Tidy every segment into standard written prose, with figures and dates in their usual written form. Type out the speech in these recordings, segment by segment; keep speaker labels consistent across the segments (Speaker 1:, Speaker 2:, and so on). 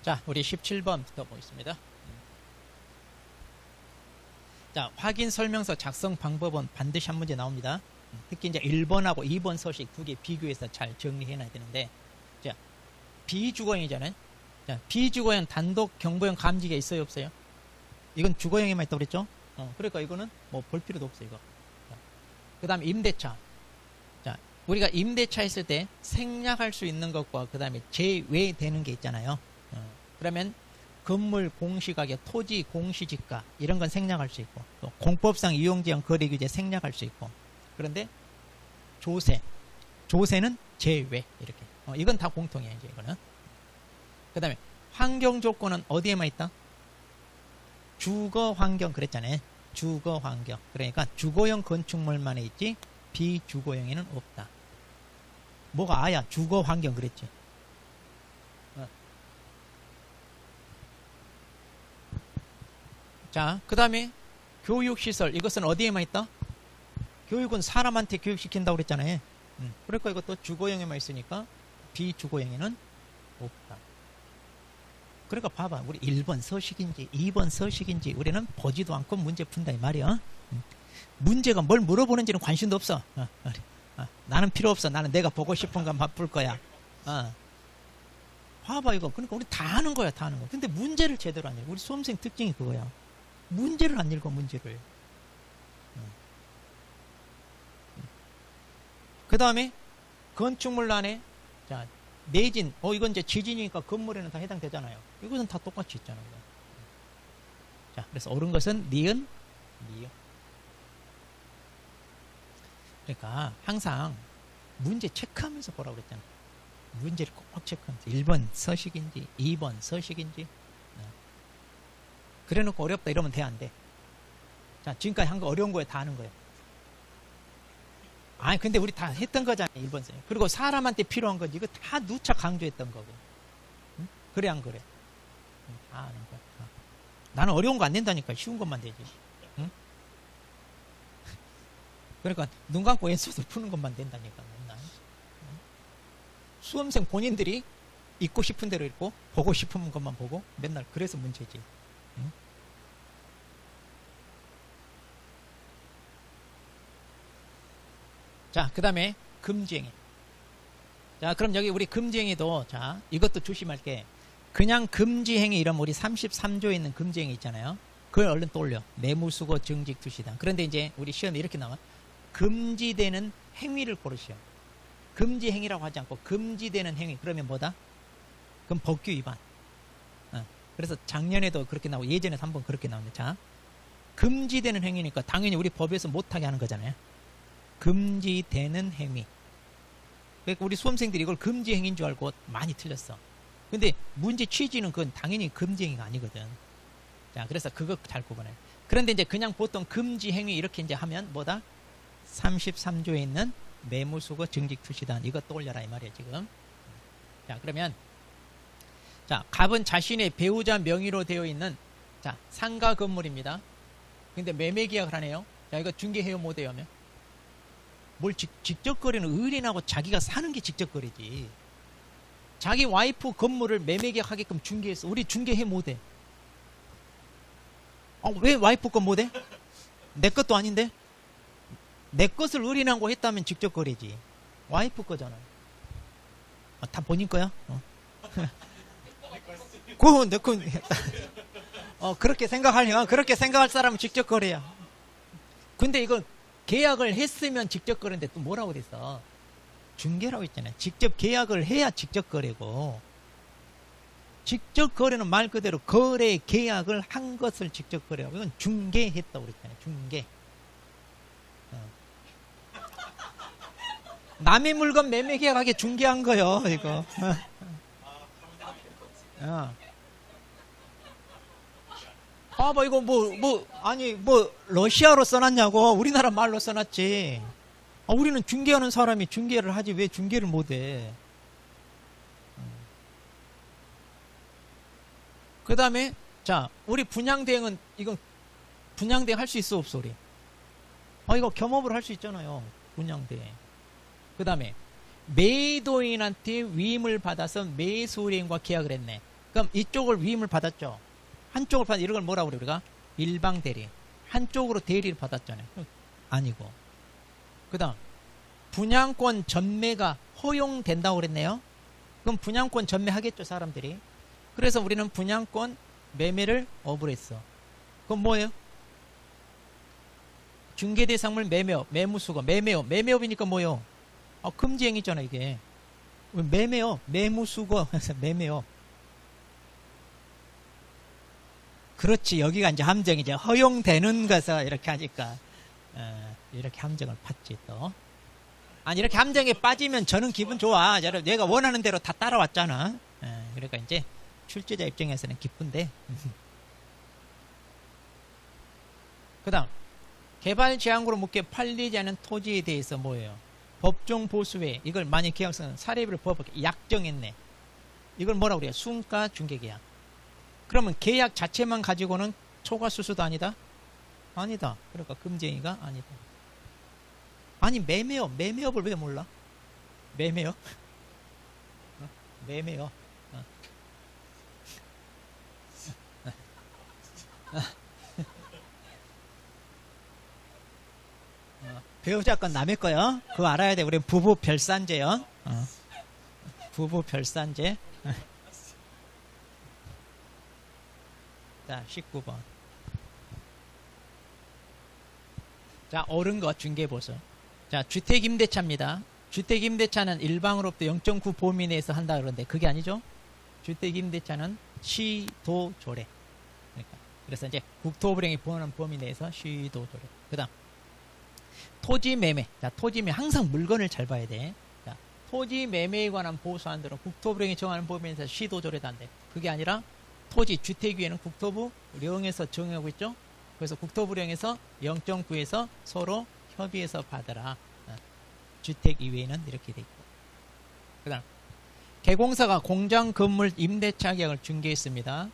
Speaker 1: 자, 우리 17번부터 보겠습니다. 자, 확인 설명서 작성 방법은 반드시 한 문제 나옵니다. 특히 이제 1번하고 2번 서식 두 개 비교해서 잘 정리해놔야 되는데, 자, 비주거형이잖아요. 자, 비주거형 단독 경보형 감지가 있어요, 없어요? 이건 주거형에만 있다고 그랬죠? 그러니까 이거는 뭐 볼 필요도 없어요, 이거. 그 다음에 임대차. 자, 우리가 임대차 했을 때 생략할 수 있는 것과 그 다음에 제외되는 게 있잖아요. 그러면 건물 공시가격, 토지 공시지가 이런 건 생략할 수 있고, 또 공법상 이용제한 거래규제 생략할 수 있고, 그런데 조세는 제외 이렇게. 이건 다 공통이에요, 이제 이거는. 그 다음에 환경 조건은 어디에만 있다? 주거 환경 그랬잖아요. 주거 환경. 그러니까 주거형 건축물만에 있지 비주거형에는 없다. 뭐가 아야? 주거 환경 그랬지. 자, 그 다음에 교육시설. 이것은 어디에만 있다? 교육은 사람한테 교육시킨다고 그랬잖아요. 그러니까 이것도 주거형에만 있으니까 비주거형에는 없다. 그러니까 봐봐. 우리 1번 서식인지 2번 서식인지 우리는 보지도 않고 문제 푼다 이 말이야. 문제가 뭘 물어보는지는 관심도 없어. 나는 필요 없어. 나는 내가 보고 싶은 것만 풀 거야. 봐봐 이거. 그러니까 우리 다 하는 거야. 다 하는 거. 근데 문제를 제대로 안 읽어. 우리 수험생 특징이 그거야. 문제를 안 읽어. 문제를. 그 다음에 건축물 안에 자 내진, 이건 이제 지진이니까 건물에는 다 해당되잖아요. 이것은 다 똑같이 있잖아요. 자, 그래서 옳은 것은 니은. 그러니까 항상 문제 체크하면서 보라고 그랬잖아요. 문제를 꼭 체크하면서 1번 서식인지 2번 서식인지. 그래 놓고 어렵다 이러면 돼, 안 돼? 자, 지금까지 한 거 어려운 거에 다 하는 거예요. 아니 근데 우리 다 했던 거잖아요, 1번 선. 그리고 사람한테 필요한 건지 이거 다 누차 강조했던 거고. 응? 그래 안 그래? 다 아는 거야. 나는 어려운 거 안 낸다니까. 쉬운 것만 되지. 응? 그러니까 눈 감고 왼손으로 푸는 것만 된다니까. 맨날. 수험생 본인들이 읽고 싶은 대로 읽고 보고 싶은 것만 보고 맨날 그래서 문제지. 응? 자, 그 다음에 금지행위. 자, 그럼 여기 우리 금지행위도, 자, 이것도 조심할게. 그냥 금지행위 이러면 우리 33조에 있는 금지행위 있잖아요. 그걸 얼른 떠올려. 뇌물수고 정직 투시다. 그런데 이제 우리 시험에 이렇게 나와. 금지되는 행위를 고르시오. 금지행위라고 하지 않고 금지되는 행위. 그러면 뭐다? 그럼 법규 위반. 그래서 작년에도 그렇게 나오고 예전에도 한번 그렇게 나오는데, 자, 금지되는 행위니까 당연히 우리 법에서 못하게 하는 거잖아요. 금지되는 행위. 그러니까 우리 수험생들이 이걸 금지 행위인 줄 알고 많이 틀렸어. 근데 문제 취지는 그건 당연히 금지 행위가 아니거든. 자, 그래서 그거 잘 구분해. 그런데 이제 그냥 보통 금지 행위 이렇게 이제 하면 뭐다? 33조에 있는 뇌물수고 정직투시단 이거 떠올려라 이 말이야 지금. 자, 그러면 자, 갑은 자신의 배우자 명의로 되어 있는 자 상가 건물입니다. 근데 매매 계약을 하네요. 자, 이거 중개해요 못해요 하면? 뭘 직접 거래는 의뢰인하고 자기가 사는 게 직접 거래지. 자기 와이프 건물을 매매 계약하게끔 중개했어. 우리 중개해 못해. 왜 와이프 건 못해? 내 것도 아닌데? 내 것을 의뢰인하고 했다면 직접 거래지. 와이프 거잖아. 다 본인 거야? 그렇게 생각하려면 그렇게 생각할 사람은 직접 거래야. 근데 이건 계약을 했으면 직접 거래인데 또 뭐라고 됐어? 중개라고 했잖아요. 직접 계약을 해야 직접 거래고, 직접 거래는 말 그대로 거래 계약을 한 것을 직접 거래하고, 이건 중개했다고 그랬잖아요. 중개. 남의 물건 매매 계약하게 중개한 거요, 이거. 봐봐, 이거 아니, 러시아로 써놨냐고. 우리나라 말로 써놨지. 우리는 중개하는 사람이 중개를 하지, 왜 중개를 못해. 그 다음에, 자, 우리 분양대행은, 이건, 분양대행 할 수 있어, 없어, 우리? 이거 겸업을 할 수 있잖아요. 분양대행. 그 다음에, 매도인한테 위임을 받아서 매수인과 계약을 했네. 그럼 이쪽을 위임을 받았죠. 한쪽을 받 이런 걸 뭐라고 그래 우리가? 일방 대리. 한쪽으로 대리를 받았잖아요. 아니고. 그다음 분양권 전매가 허용된다고 그랬네요. 그럼 분양권 전매하겠죠 사람들이. 그래서 우리는 분양권 매매를 업을 했어. 그럼 뭐예요? 중개대상물 매매업, 매무수거, 매매업. 매매업이니까 뭐예요? 금지행위잖아 이게. 매매업, 매무수거, 매매업. 그렇지. 여기가 이제 함정이죠. 허용되는 것을 이렇게 하니까 이렇게 함정을 팠지 또. 아니 이렇게 함정에 빠지면 저는 기분 좋아. 내가 원하는 대로 다 따라왔잖아. 그러니까 이제 출제자 입장에서는 기쁜데. 그 다음 개발 제한구로 묻게 팔리지 않은 토지에 대해서 뭐예요? 법정 보수회. 이걸 만약 계약서는 사례비를 부어볼게. 약정했네. 이걸 뭐라고 그래요? 순가 중개계약. 그러면 계약 자체만 가지고는 초과수수도 아니다? 아니다. 그러니까 금지행위가 아니다. 아니 매매업. 매매업을 왜 몰라? 매매업? 매매업. 배우자 건 남의 거요. 그거 알아야 돼. 우리 부부 별산제요. 부부 별산제. 자, 19번. 자, 옳은 것 중개보수. 자, 주택임대차입니다. 주택임대차는 일방으로부터 0.9 범위 내에서 한다 그러는데 그게 아니죠. 주택임대차는 시도조례. 그러니까 그래서 이제 국토부령이 보호하는 범위 내에서 시도조례. 그 다음 토지 매매. 자, 토지 매매. 항상 물건을 잘 봐야 돼. 자, 토지 매매에 관한 보수안들은 국토부령이 정하는 범위 내에서 시도조례도 안 돼. 그게 아니라 토지 주택위에는 국토부령에서 정하고 있죠. 그래서 국토부령에서 0.9에서 서로 협의해서 받아라. 주택 이외에는 이렇게 돼 있고. 그 다음 개공사가 공장 건물 임대차 계약을 중개했습니다.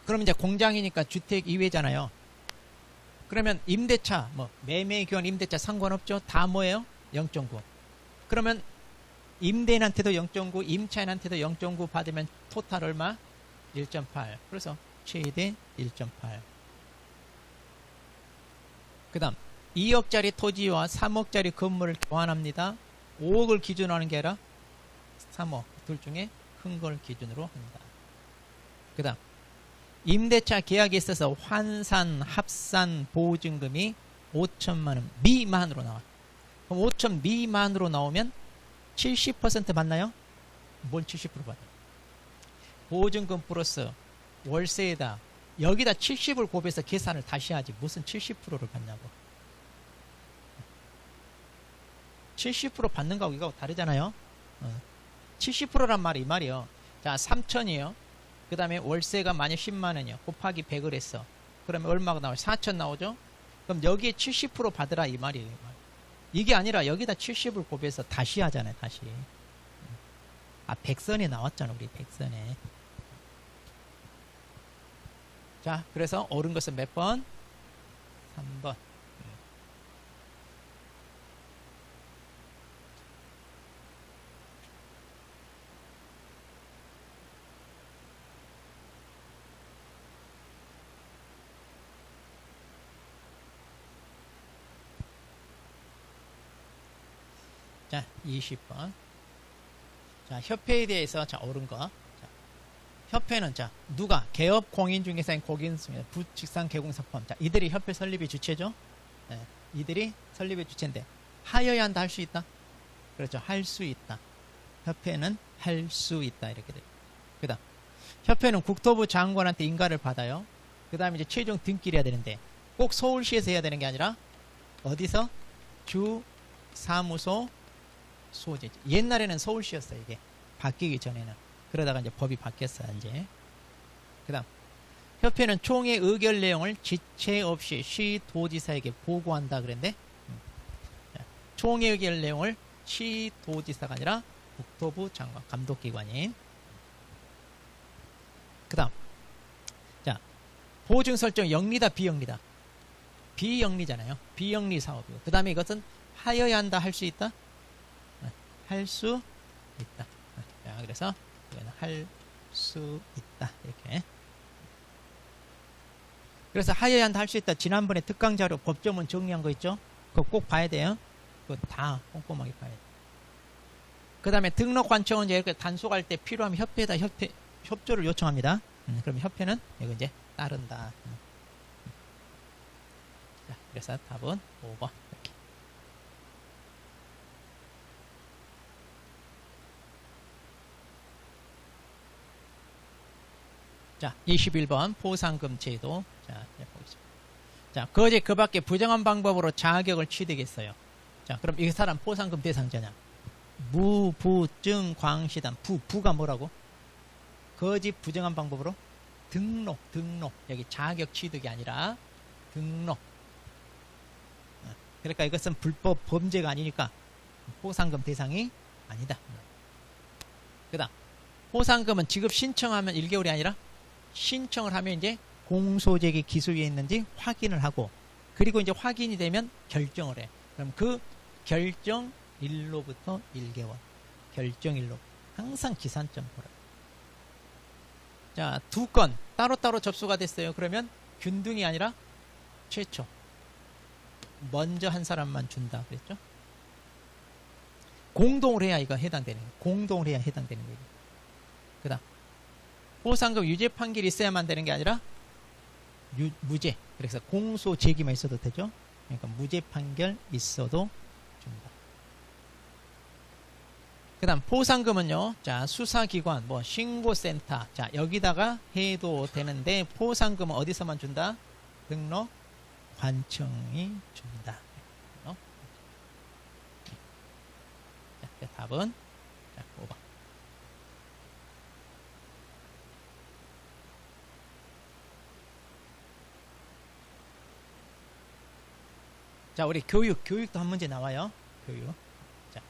Speaker 1: 그럼 이제 공장이니까 주택 이외잖아요. 그러면 임대차, 뭐 매매 교환 임대차 상관없죠. 다 뭐예요? 0.9. 그러면 임대인한테도 0.9, 임차인한테도 0.9 받으면 토탈 얼마? 1.8. 그래서 최대 1.8. 그 다음 2억짜리 토지와 3억짜리 건물을 교환합니다. 5억을 기준으로 하는 게 아니라 3억. 둘 중에 큰 걸 기준으로 합니다. 그 다음 임대차 계약에 있어서 환산, 합산, 보증금이 5천만원 미만으로 나와. 그럼 5천 미만으로 나오면 70% 받나요? 뭘 70% 받아요? 보증금 플러스 월세에다 여기다 70을 곱해서 계산을 다시 하지 무슨 70%를 받냐고. 70% 받는 거하고 이거하고 다르잖아요. 70%란 말이 이 말이요. 자, 3천이에요. 그 다음에 월세가 만약 10만원이요. 곱하기 100을 했어. 그러면 얼마가 나와요? 4천 나오죠? 그럼 여기에 70% 받으라 이 말이에요. 이게 아니라 여기다 70을 곱해서 다시 하잖아요. 다시. 아, 백선에 나왔잖아. 우리 백선에. 자, 그래서 옳은 것은 몇 번? 3번. 자, 20번. 자, 협회에 대해서, 자, 옳은 거. 자, 협회는, 자, 누가? 개업 공인중개사인 공인중개사, 부직상 개공사 포함. 자, 이들이 협회 설립의 주체죠? 네, 이들이 설립의 주체인데, 하여야 한다, 할 수 있다? 그렇죠. 할 수 있다. 협회는 할 수 있다. 이렇게 돼요. 그 다음, 협회는 국토부 장관한테 인가를 받아요. 그 다음에 이제 최종 등기를 해야 되는데, 꼭 서울시에서 해야 되는 게 아니라, 어디서? 주 사무소 소재. 옛날에는 서울시였어요. 이게 바뀌기 전에는. 그러다가 이제 법이 바뀌었어요. 이제. 그다음 협회는 총회 의결 내용을 지체 없이 시도지사에게 보고한다 그랬는데 총회 의결 내용을 시도지사가 아니라 국토부 장관 감독기관인. 그다음 자, 보증 설정 영리다 비영리다. 비영리잖아요. 비영리 사업이고. 그다음에 이것은 하여야 한다 할 수 있다. 할 수 있다. 자, 그래서 이거는 할 수 있다. 이렇게. 그래서 하여야 한다 할 수 있다. 지난번에 특강자료 법조문 정리한 거 있죠? 그거 꼭 봐야 돼요. 그거 다 꼼꼼하게 봐야 돼요. 그 다음에 등록 관청은 이제 이렇게 단속할 때 필요하면 협회에다 협조를 요청합니다. 그럼 협회는 이거 이제 따른다. 자, 그래서 답은 5번. 이렇게. 자, 21번 포상금 제도. 자, 보겠습니다. 자, 거제 그 밖에 부정한 방법으로 자격을 취득했어요. 자, 그럼 이 사람 포상금 대상자냐? 무, 부, 증, 광시단. 부가 뭐라고? 거짓 부정한 방법으로 등록. 여기 자격 취득이 아니라 등록. 그러니까 이것은 불법 범죄가 아니니까 포상금 대상이 아니다. 그 다음 포상금은 지급 신청하면 1개월이 아니라 신청을 하면 이제 공소제기 기소유예 있는지 확인을 하고, 그리고 이제 확인이 되면 결정을 해. 그럼 그 결정일로부터 1개월. 결정일로. 항상 기산점 보라. 자, 2건 따로따로 접수가 됐어요. 그러면 균등이 아니라 최초. 먼저 한 사람만 준다. 그랬죠? 공동을 해야 이거 해당되는 거예요. 공동을 해야 해당되는 거예요. 그 다음 포상금 유죄 판결이 있어야만 되는 게 아니라 무죄. 그래서 공소 제기만 있어도 되죠. 그러니까 무죄 판결 있어도 준다. 그 다음 포상금은요, 자, 수사기관, 뭐 신고센터, 자, 여기다가 해도 되는데 포상금은 어디서만 준다? 등록 관청이 준다. 자, 답은 자, 5번. 자, 우리 교육도 한 문제 나와요. 교육. 자,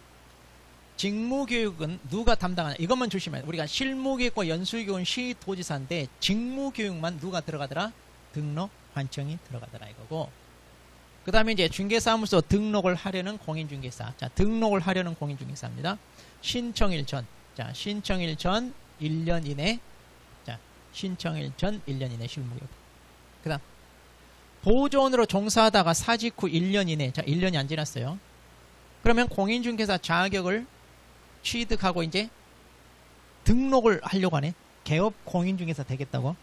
Speaker 1: 직무교육은 누가 담당하냐? 이것만 조심해요. 우리가 실무교육과 연수교육은 시도지사인데 직무교육만 누가 들어가더라? 등록 관청이 들어가더라 이거고. 그 다음에 이제 중개사무소 등록을 하려는 공인중개사. 자, 등록을 하려는 공인중개사입니다. 신청일 전. 자, 신청일 전 1년 이내. 자, 신청일 전 1년 이내 실무교육. 그 다음 보조원으로 종사하다가 사직 후 1년 이내. 자, 1년이 안 지났어요. 그러면 공인중개사 자격을 취득하고 이제 등록을 하려고 하네. 개업 공인중개사 되겠다고.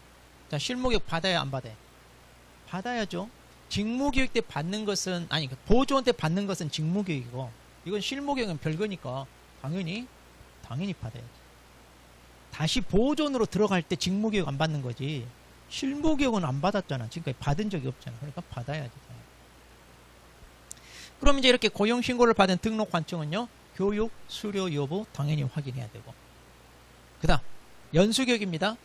Speaker 1: 자, 실무교육 받아야 안 받아요? 받아야죠. 직무교육 때 받는 것은, 아니, 보조원 때 받는 것은 직무교육이고, 이건 실무교육은 별거니까 당연히 받아야지. 다시 보조원으로 들어갈 때 직무교육 안 받는 거지. 실무교육은 안 받았잖아. 지금까지 받은 적이 없잖아. 그러니까 받아야지. 그럼 이제 이렇게 고용신고를 받은 등록관청은요, 교육, 수료 여부 당연히 확인해야 되고. 그 다음, 연수교육입니다.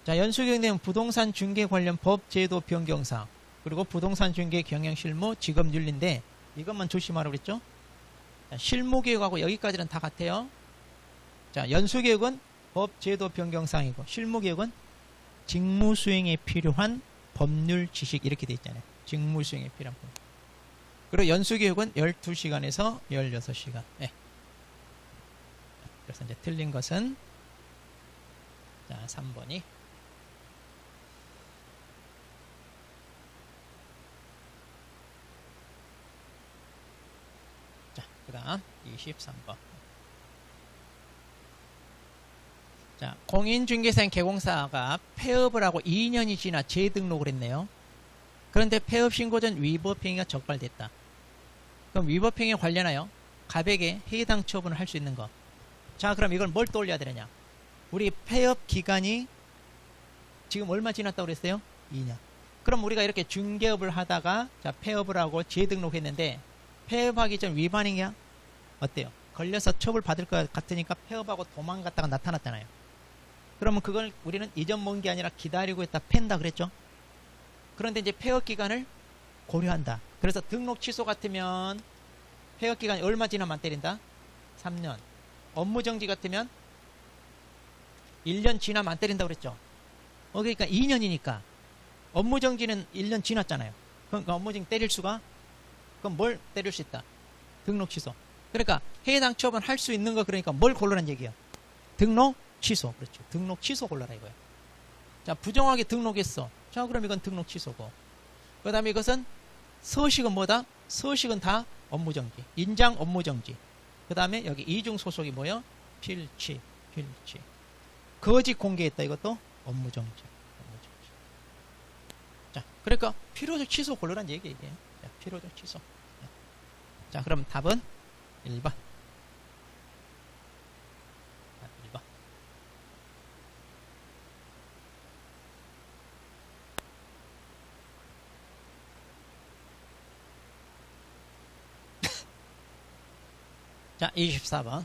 Speaker 1: 자, 연수교육 내용 부동산 중개 관련 법 제도 변경사항, 그리고 부동산 중개 경영 실무 직업 윤리인데 이것만 조심하라고 그랬죠. 자, 실무교육하고 여기까지는 다 같아요. 자, 연수교육은 법 제도 변경사항이고 실무교육은 직무수행에 필요한 법률 지식 이렇게 돼 있잖아요. 직무수행에 필요한 법률. 그리고 연수교육은 12시간에서 16시간. 네. 그래서 이제 틀린 것은 자, 3번이. 자, 그 다음 23번. 자, 공인중개사인 개공사가 폐업을 하고 2년이 지나 재등록을 했네요. 그런데 폐업 신고 전 위법행위가 적발됐다. 그럼 위법행위에 관련하여 가백에 해당 처분을 할 수 있는 것. 자, 그럼 이걸 뭘 떠올려야 되느냐? 우리 폐업 기간이 지금 얼마 지났다고 그랬어요? 2년. 그럼 우리가 이렇게 중개업을 하다가 자, 폐업을 하고 재등록했는데 폐업하기 전 위반행위야? 어때요? 걸려서 처벌받을 것 같으니까 폐업하고 도망갔다가 나타났잖아요. 그러면 그걸 우리는 잊어먹은 게 아니라 기다리고 있다 팬다 그랬죠? 그런데 이제 폐업 기간을 고려한다. 그래서 등록 취소 같으면 폐업 기간이 얼마 지나면 안 때린다? 3년. 업무정지 같으면 1년 지나면 안 때린다고 그랬죠? 그러니까 2년이니까 업무정지는 1년 지났잖아요. 그러니까 업무정지 때릴 수가, 그럼 뭘 때릴 수 있다? 등록 취소. 그러니까 해당 처분 할 수 있는 거, 그러니까 뭘 고르란 얘기야? 등록 취소. 그렇죠. 등록 취소 골라라 이거예요. 자, 부정하게 등록했어. 자, 그럼 이건 등록 취소고. 그 다음에 이것은 서식은 뭐다? 서식은 다 업무정지. 인장 업무정지. 그 다음에 여기 이중 소속이 뭐요? 필치. 거짓 공개했다. 이것도 업무정지. 자, 그러니까 필요적 취소 고르란 얘기예요. 자, 필요적 취소. 자, 그럼 답은 1번. 1번. 자, 24번.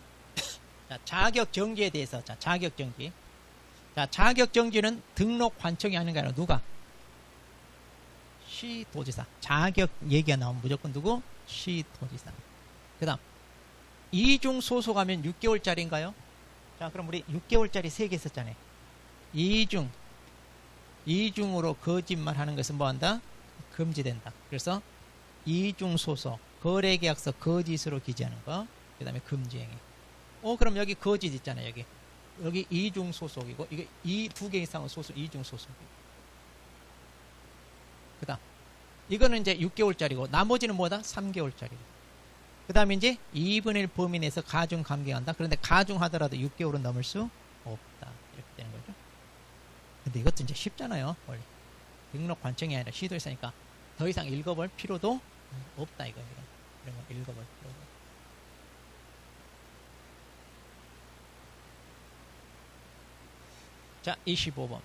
Speaker 1: 자, 자격정지에 대해서. 자, 자격정지. 자, 자격정지는 등록 관청이 아닌 게 아니라 누가? 시도지사. 자격 얘기가 나오면 무조건 누구? 시도지사. 그 다음 이중 소속하면 6개월짜리인가요? 자, 그럼 우리 6개월짜리 3개 썼잖아요. 이중으로 거짓말 하는 것은 뭐한다? 금지된다. 그래서 이중 소속, 거래계약서 거짓으로 기재하는 거, 그 다음에 금지행위. 그럼 여기 거짓 있잖아요. 여기 이중 소속이고, 이게 이 2개 이상의 소속, 이중 소속이고. 그 다음 이거는 이제 6개월짜리고 나머지는 뭐다? 3개월짜리고. 그 다음에 이제 2분의 1 범위 내에서 가중 감경한다. 그런데 가중하더라도 6개월은 넘을 수 없다. 이렇게 되는 거죠. 근데 이것도 이제 쉽잖아요. 원래 등록 관청이 아니라 시도지사니까 더 이상 읽어볼 필요도 없다. 이런 거 읽어볼 필요도. 자, 25번.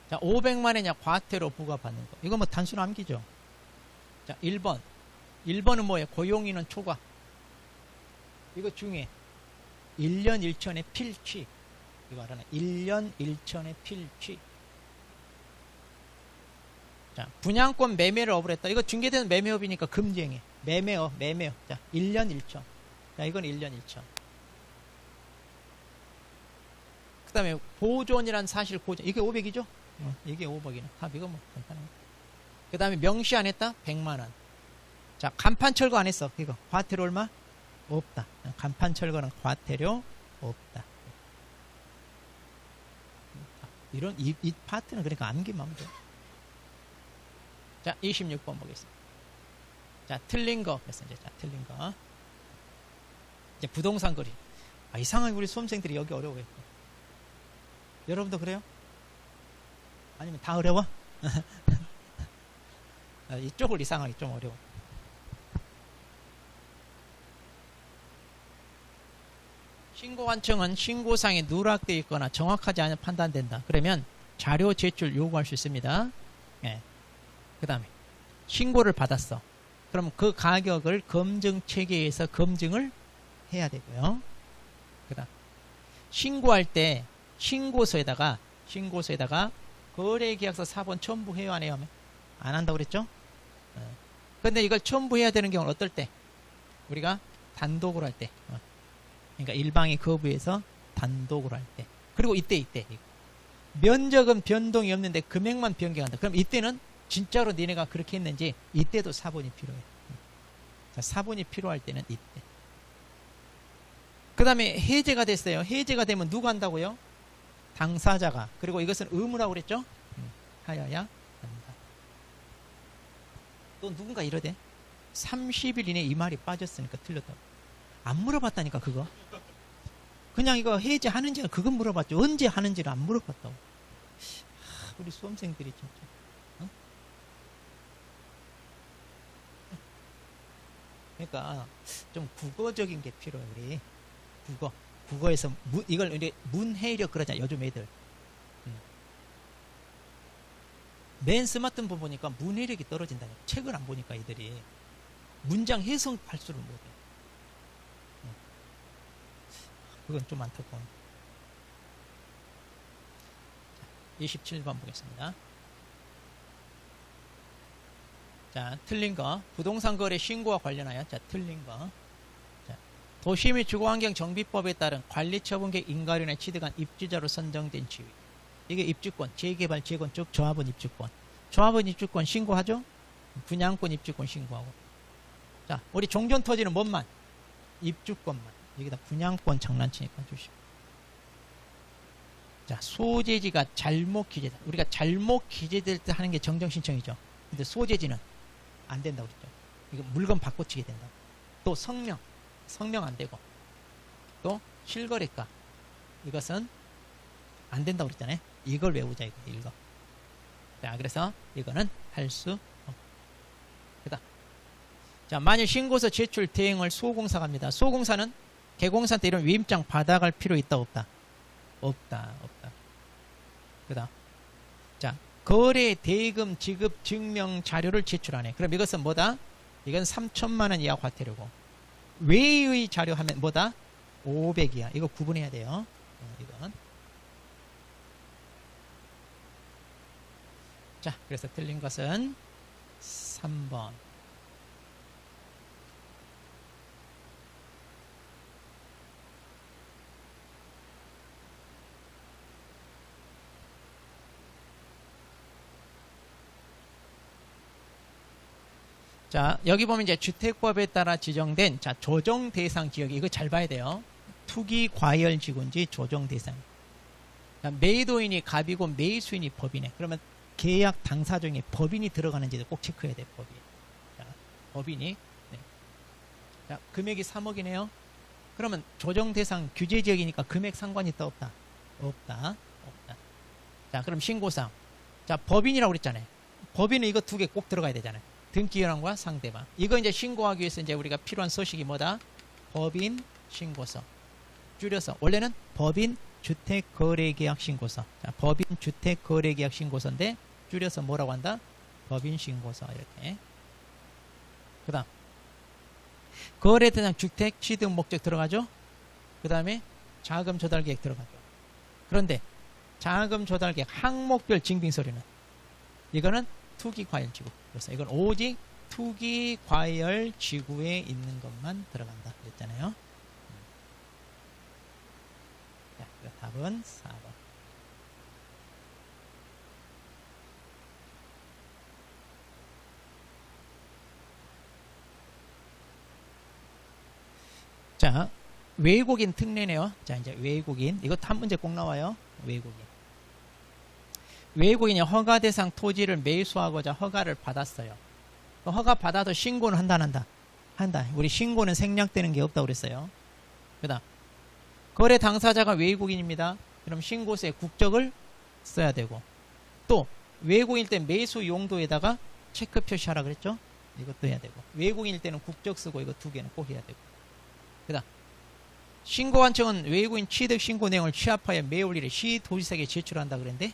Speaker 1: 자, 500만 원이냐 과태료 부과받는 거. 이거 뭐 단순 암기죠. 자, 1번. 1번은 뭐예요? 고용인은 초과. 이거 중에 1년 1천의 필취. 이거 알아요? 1년 1천의 필취. 자, 분양권 매매를 업을 했다. 이거 중개되는 매매업이니까 금지행위. 매매업. 자, 1년 1천. 자, 이건 1년 1천. 그 다음에 보존이란 사실 고정. 이게 500이죠? 이게 500이네. 답 이거 뭐 간단해. 그 다음에 명시 안 했다? 100만 원. 자, 간판 철거 안 했어. 이거 과태료 얼마? 없다. 간판 철거는 과태료 없다. 이런 이 파트는 그러니까 암기만 하면 돼. 자, 26번 보겠습니다. 자, 틀린 거. 그래서 이제 틀린 거. 이제 부동산 거래. 이상하게 우리 수험생들이 여기 어려워했고. 여러분도 그래요? 아니면 다 어려워? 이쪽을 이상하게 좀 어려워. 신고관청은 신고상에 누락되어 있거나 정확하지 않은 판단된다. 그러면 자료 제출 요구할 수 있습니다. 예. 그 다음에 신고를 받았어. 그럼 그 가격을 검증체계에서 검증을 해야 되고요. 그 다음 신고할 때 신고서에다가 거래계약서 사본 첨부해요 안 해요? 안 한다고 그랬죠? 근데 이걸 첨부해야 되는 경우는 어떨 때? 우리가 단독으로 할 때. 그러니까 일방이 거부해서 단독으로 할 때. 그리고 이때. 면적은 변동이 없는데 금액만 변경한다. 그럼 이때는 진짜로 니네가 그렇게 했는지 이때도 사본이 필요해. 자, 사본이 필요할 때는 이때. 그 다음에 해제가 됐어요. 해제가 되면 누가 한다고요? 당사자가. 그리고 이것은 의무라고 그랬죠? 하여야 한다. 또 누군가 이러대. 30일 이내에 이 말이 빠졌으니까 틀렸다고. 안 물어봤다니까 그거. 그냥 이거 해제하는지 그건 물어봤죠. 언제 하는지를 안 물어봤다고. 우리 수험생들이 진짜. 그러니까 좀 국어적인 게 필요해. 우리 국어에서 이걸 우리 문해력 그러잖아. 요즘 애들. 맨 스마트폰 보니까 문해력이 떨어진다니. 책을 안 보니까 애들이 문장 해석 발수를 못해. 그건 좀 안타까워. 27번 보겠습니다. 자, 틀린 거. 부동산 거래 신고와 관련하여. 자, 틀린 거. 자, 도시 및 주거환경 정비법에 따른 관리처분계 인가료에 취득한 입주자로 선정된 지위. 이게 입주권, 재개발, 재건축, 조합원 입주권. 조합원 입주권 신고하죠? 분양권 입주권 신고하고. 자, 우리 종전 토지는 뭔만? 입주권만. 여기다 분양권 장난치니까 주시고. 자, 소재지가 잘못 기재다. 우리가 잘못 기재될 때 하는 게 정정신청이죠. 근데 소재지는 안 된다고 그랬죠. 이거 물건 바꿔치게 된다. 또 성명 안 되고, 또 실거래가, 이것은 안 된다고 그랬잖아요. 이걸 외우자, 이거. 자, 그래서 이거는 할 수 없다. 자, 만일 신고서 제출 대행을 소공사가 합니다. 소공사는 개공사한테 이런 위임장 받아갈 필요 있다, 없다? 없다. 그다음, 자, 거래 대금 지급 증명 자료를 제출하네. 그럼 이것은 뭐다? 이건 3천만 원 이하 과태료고, 외의 자료 하면 뭐다? 500이야. 이거 구분해야 돼요. 이건. 자, 그래서 틀린 것은 3번. 자, 여기 보면 이제 주택법에 따라 지정된, 자, 조정 대상 지역이, 이거 잘 봐야 돼요. 투기 과열 지구인지 조정 대상. 자, 매도인이 갑이고 매수인이 법이네. 그러면 계약 당사 중에 법인이 들어가는지도 꼭 체크해야 돼, 법인. 자, 법인이. 네. 자, 금액이 3억이네요. 그러면 조정 대상 규제 지역이니까 금액 상관이 있다, 없다? 없다. 자, 그럼 신고상. 자, 법인이라고 그랬잖아요. 법인은 이거 두 개 꼭 들어가야 되잖아요. 등기현황과 상대방. 이거 이제 신고하기 위해서 이제 우리가 필요한 서식이 뭐다? 법인 신고서. 줄여서 원래는 법인 주택거래계약 신고서. 자, 법인 주택거래계약 신고서인데 줄여서 뭐라고 한다? 법인 신고서. 이렇게. 그다음 거래 대상 주택 취득 목적 들어가죠. 그다음에 자금 조달 계획 들어가죠. 그런데 자금 조달 계획 항목별 징빙 서류는 이거는 투기 과열 지구. 그래서 이건 오직 투기 과열 지구에 있는 것만 들어간다 그랬잖아요. 자, 답은 4번. 자, 외국인 특례네요. 자, 이제 외국인. 이것도 한 문제 꼭 나와요. 외국인. 외국인이 허가 대상 토지를 매수하고자 허가를 받았어요. 허가 받아도 신고는 한다, 안 한다? 한다. 우리 신고는 생략되는 게 없다고 그랬어요. 그 다음, 거래 당사자가 외국인입니다. 그럼 신고서에 국적을 써야 되고, 또 외국인일 때 매수 용도에다가 체크 표시하라 그랬죠? 이것도 해야 되고, 외국인일 때는 국적 쓰고 이거 두 개는 꼭 해야 되고. 그 다음, 신고관청은 외국인 취득 신고 내용을 취합하여 매월 1일 시도지사에게 제출한다 그랬는데,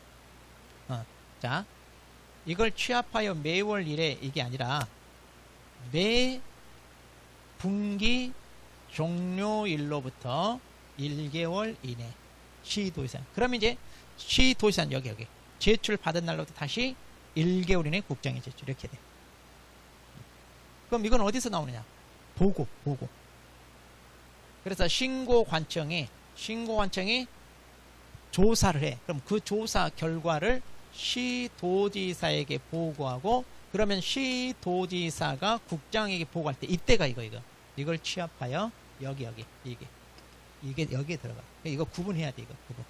Speaker 1: 자, 이걸 취합하여 매월 1회 이게 아니라 매 분기 종료일로부터 1개월 이내 시도지사. 그러면 이제 시도지사는 여기 제출 받은 날로부터 다시 1개월 이내 국장에 제출. 이렇게 돼. 그럼 이건 어디서 나오느냐? 보고. 그래서 신고관청이 조사를 해. 그럼 그 조사 결과를 시도지사에게 보고하고, 그러면 시도지사가 국장에게 보고할 때 이때가 이걸 취합하여 이게 여기에 들어가. 이거 구분해야 돼. 이거 구분.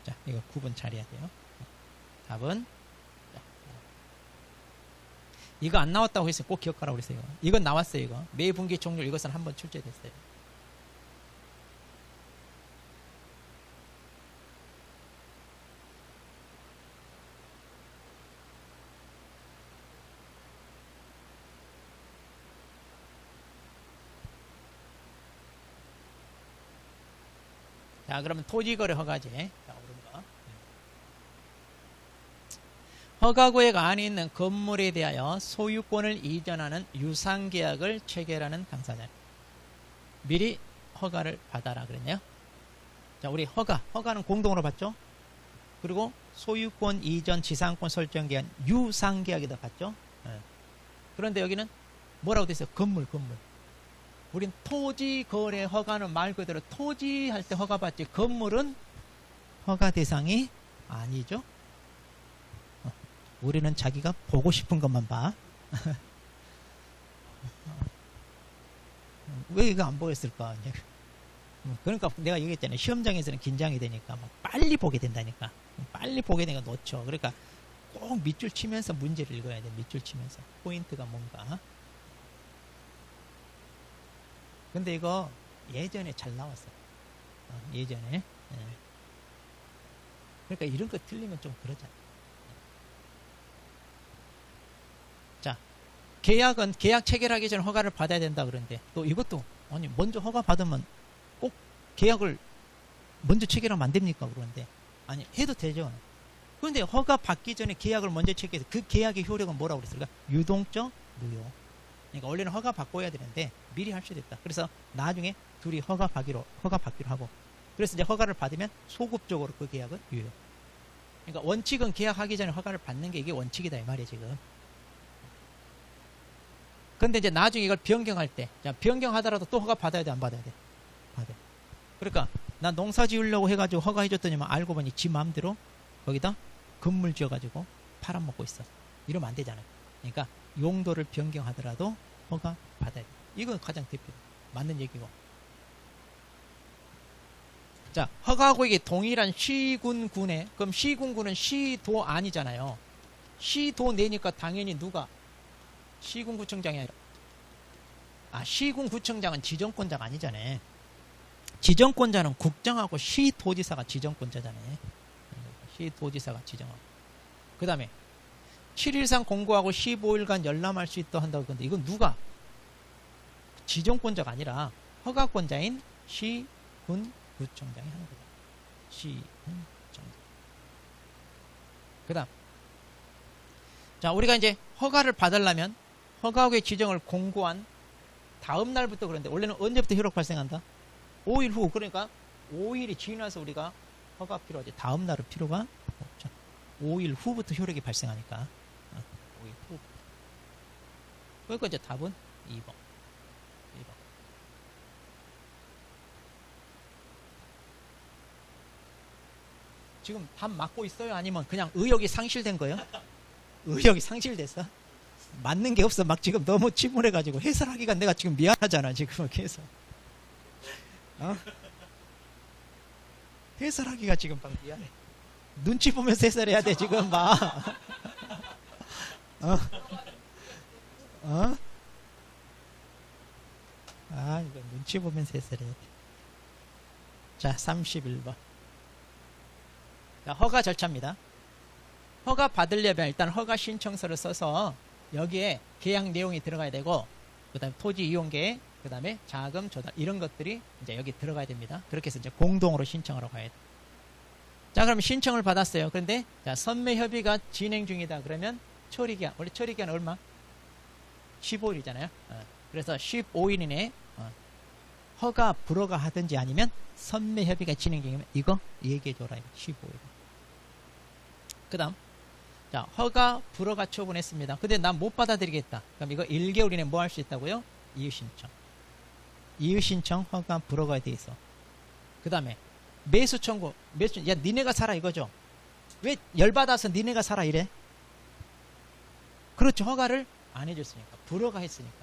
Speaker 1: 자, 이거 구분 잘해야 돼요. 답은, 이거 안 나왔다고 했어요. 꼭 기억하라고 그랬어요. 이건 나왔어요. 이거 매 분기 종료, 이것은 한번 출제됐어요. 자, 그러면 토지거래 허가제. 자, 오른거. 허가구역 안에 있는 건물에 대하여 소유권을 이전하는 유상계약을 체결하는 당사자. 미리 허가를 받아라 그랬네요. 자, 우리 허가는 공동으로 받죠. 그리고 소유권 이전 지상권 설정 계약 유상계약에다 받죠. 그런데 여기는 뭐라고 돼 있어요? 건물. 우린 토지 거래 허가는 말 그대로 토지 할 때 허가 받지, 건물은 허가 대상이 아니죠. 우리는 자기가 보고 싶은 것만 봐. 왜 이거 안 보였을까? 그러니까 내가 얘기했잖아요. 시험장에서는 긴장이 되니까 막 빨리 보게 된다니까. 빨리 보게 되니까 놓쳐. 그러니까 꼭 밑줄 치면서 문제를 읽어야 돼. 밑줄 치면서. 포인트가 뭔가. 근데 이거 예전에 잘 나왔어. 예전에. 예. 그러니까 이런 거 틀리면 좀 그러잖아. 자, 계약은 계약 체결하기 전에 허가를 받아야 된다 그러는데 또 이것도 아니 먼저 허가 받으면 꼭 계약을 먼저 체결하면 안 됩니까? 그러는데 아니 해도 되죠. 그런데 허가 받기 전에 계약을 먼저 체결해서 그 계약의 효력은 뭐라고 그랬을까? 유동적 무효. 그러니까 원래는 허가 받고 해야 되는데 미리 할 수도 있다. 그래서 나중에 둘이 허가 받기로 하고 그래서 이제 허가를 받으면 소급적으로 그 계약은 유효. 그러니까 원칙은 계약하기 전에 허가를 받는 게 이게 원칙이다 이 말이에요 지금. 근데 이제 나중에 이걸 변경할 때, 자, 변경하더라도 또 허가 받아야 돼, 안 받아야 돼? 받아야. 그러니까, 나 농사 지으려고 해가지고 허가해줬더니만 알고 보니 지 마음대로 거기다 건물 지어가지고 팔아먹고 있어. 이러면 안 되잖아요. 그러니까, 용도를 변경하더라도 허가 받아야 돼. 이건 가장 대표. 맞는 얘기고. 자, 허가하고 이게 동일한 시군군에, 그럼 시군군은 시도 아니잖아요. 시도 내니까 당연히 누가? 시군구청장이 아니라 시군구청장은 지정권자가 아니잖아요. 지정권자는 국정하고 시도지사가 지정권자잖아요. 시도지사가 지정하고 그 다음에 7일상 공고하고 15일간 열람할 수 있다 한다고. 근데 이건 누가? 지정권자가 아니라 허가권자인 시군구청장이 하는 거다. 시군구청장. 그 다음 자, 우리가 이제 허가를 받으려면 허가국의 지정을 공고한 다음 날부터. 그런데 원래는 언제부터 효력 발생한다? 5일 후. 그러니까 5일이 지나서 우리가 허가 필요하지. 다음 날은 필요가 없죠. 5일 후부터 효력이 발생하니까. 5일 후. 그러니까 이제 답은 2번. 2번. 지금 답 맞고 있어요? 아니면 그냥 의욕이 상실된 거예요? 의욕이 상실됐어? 맞는 게 없어. 막 지금 너무 침울해가지고 해설하기가 내가 지금 미안하잖아. 지금 계속. 해설하기가 지금 막 미안해. 눈치 보면서 해설해야 돼 지금 막. 이거 눈치 보면서 해설해야 돼. 자, 31번. 자, 허가 절차입니다. 허가 받으려면 일단 허가 신청서를 써서 여기에 계약 내용이 들어가야 되고, 그 다음에 토지 이용계획, 그 다음에 자금 조달, 이런 것들이 이제 여기 들어가야 됩니다. 그렇게 해서 이제 공동으로 신청하러 가야 돼. 자, 그러면 신청을 받았어요. 그런데, 자, 선매 협의가 진행 중이다. 그러면 처리기한, 원래 처리기한 얼마? 15일이잖아요. 그래서 15일 이내에 허가 불허가 하든지 아니면 선매 협의가 진행 중이면 이거 얘기해줘라. 15일. 그 다음. 자, 허가 불허가 처분했습니다. 근데 난 못 받아들이겠다. 그럼 이거 1개월 이내 뭐 할 수 있다고요? 이유신청. 이유신청 허가 불허가 돼 있어. 그 다음에 매수 청구. 야, 니네가 사라 이거죠. 왜 열받아서 니네가 사라 이래? 그렇죠. 허가를 안 해줬으니까. 불허가 했으니까.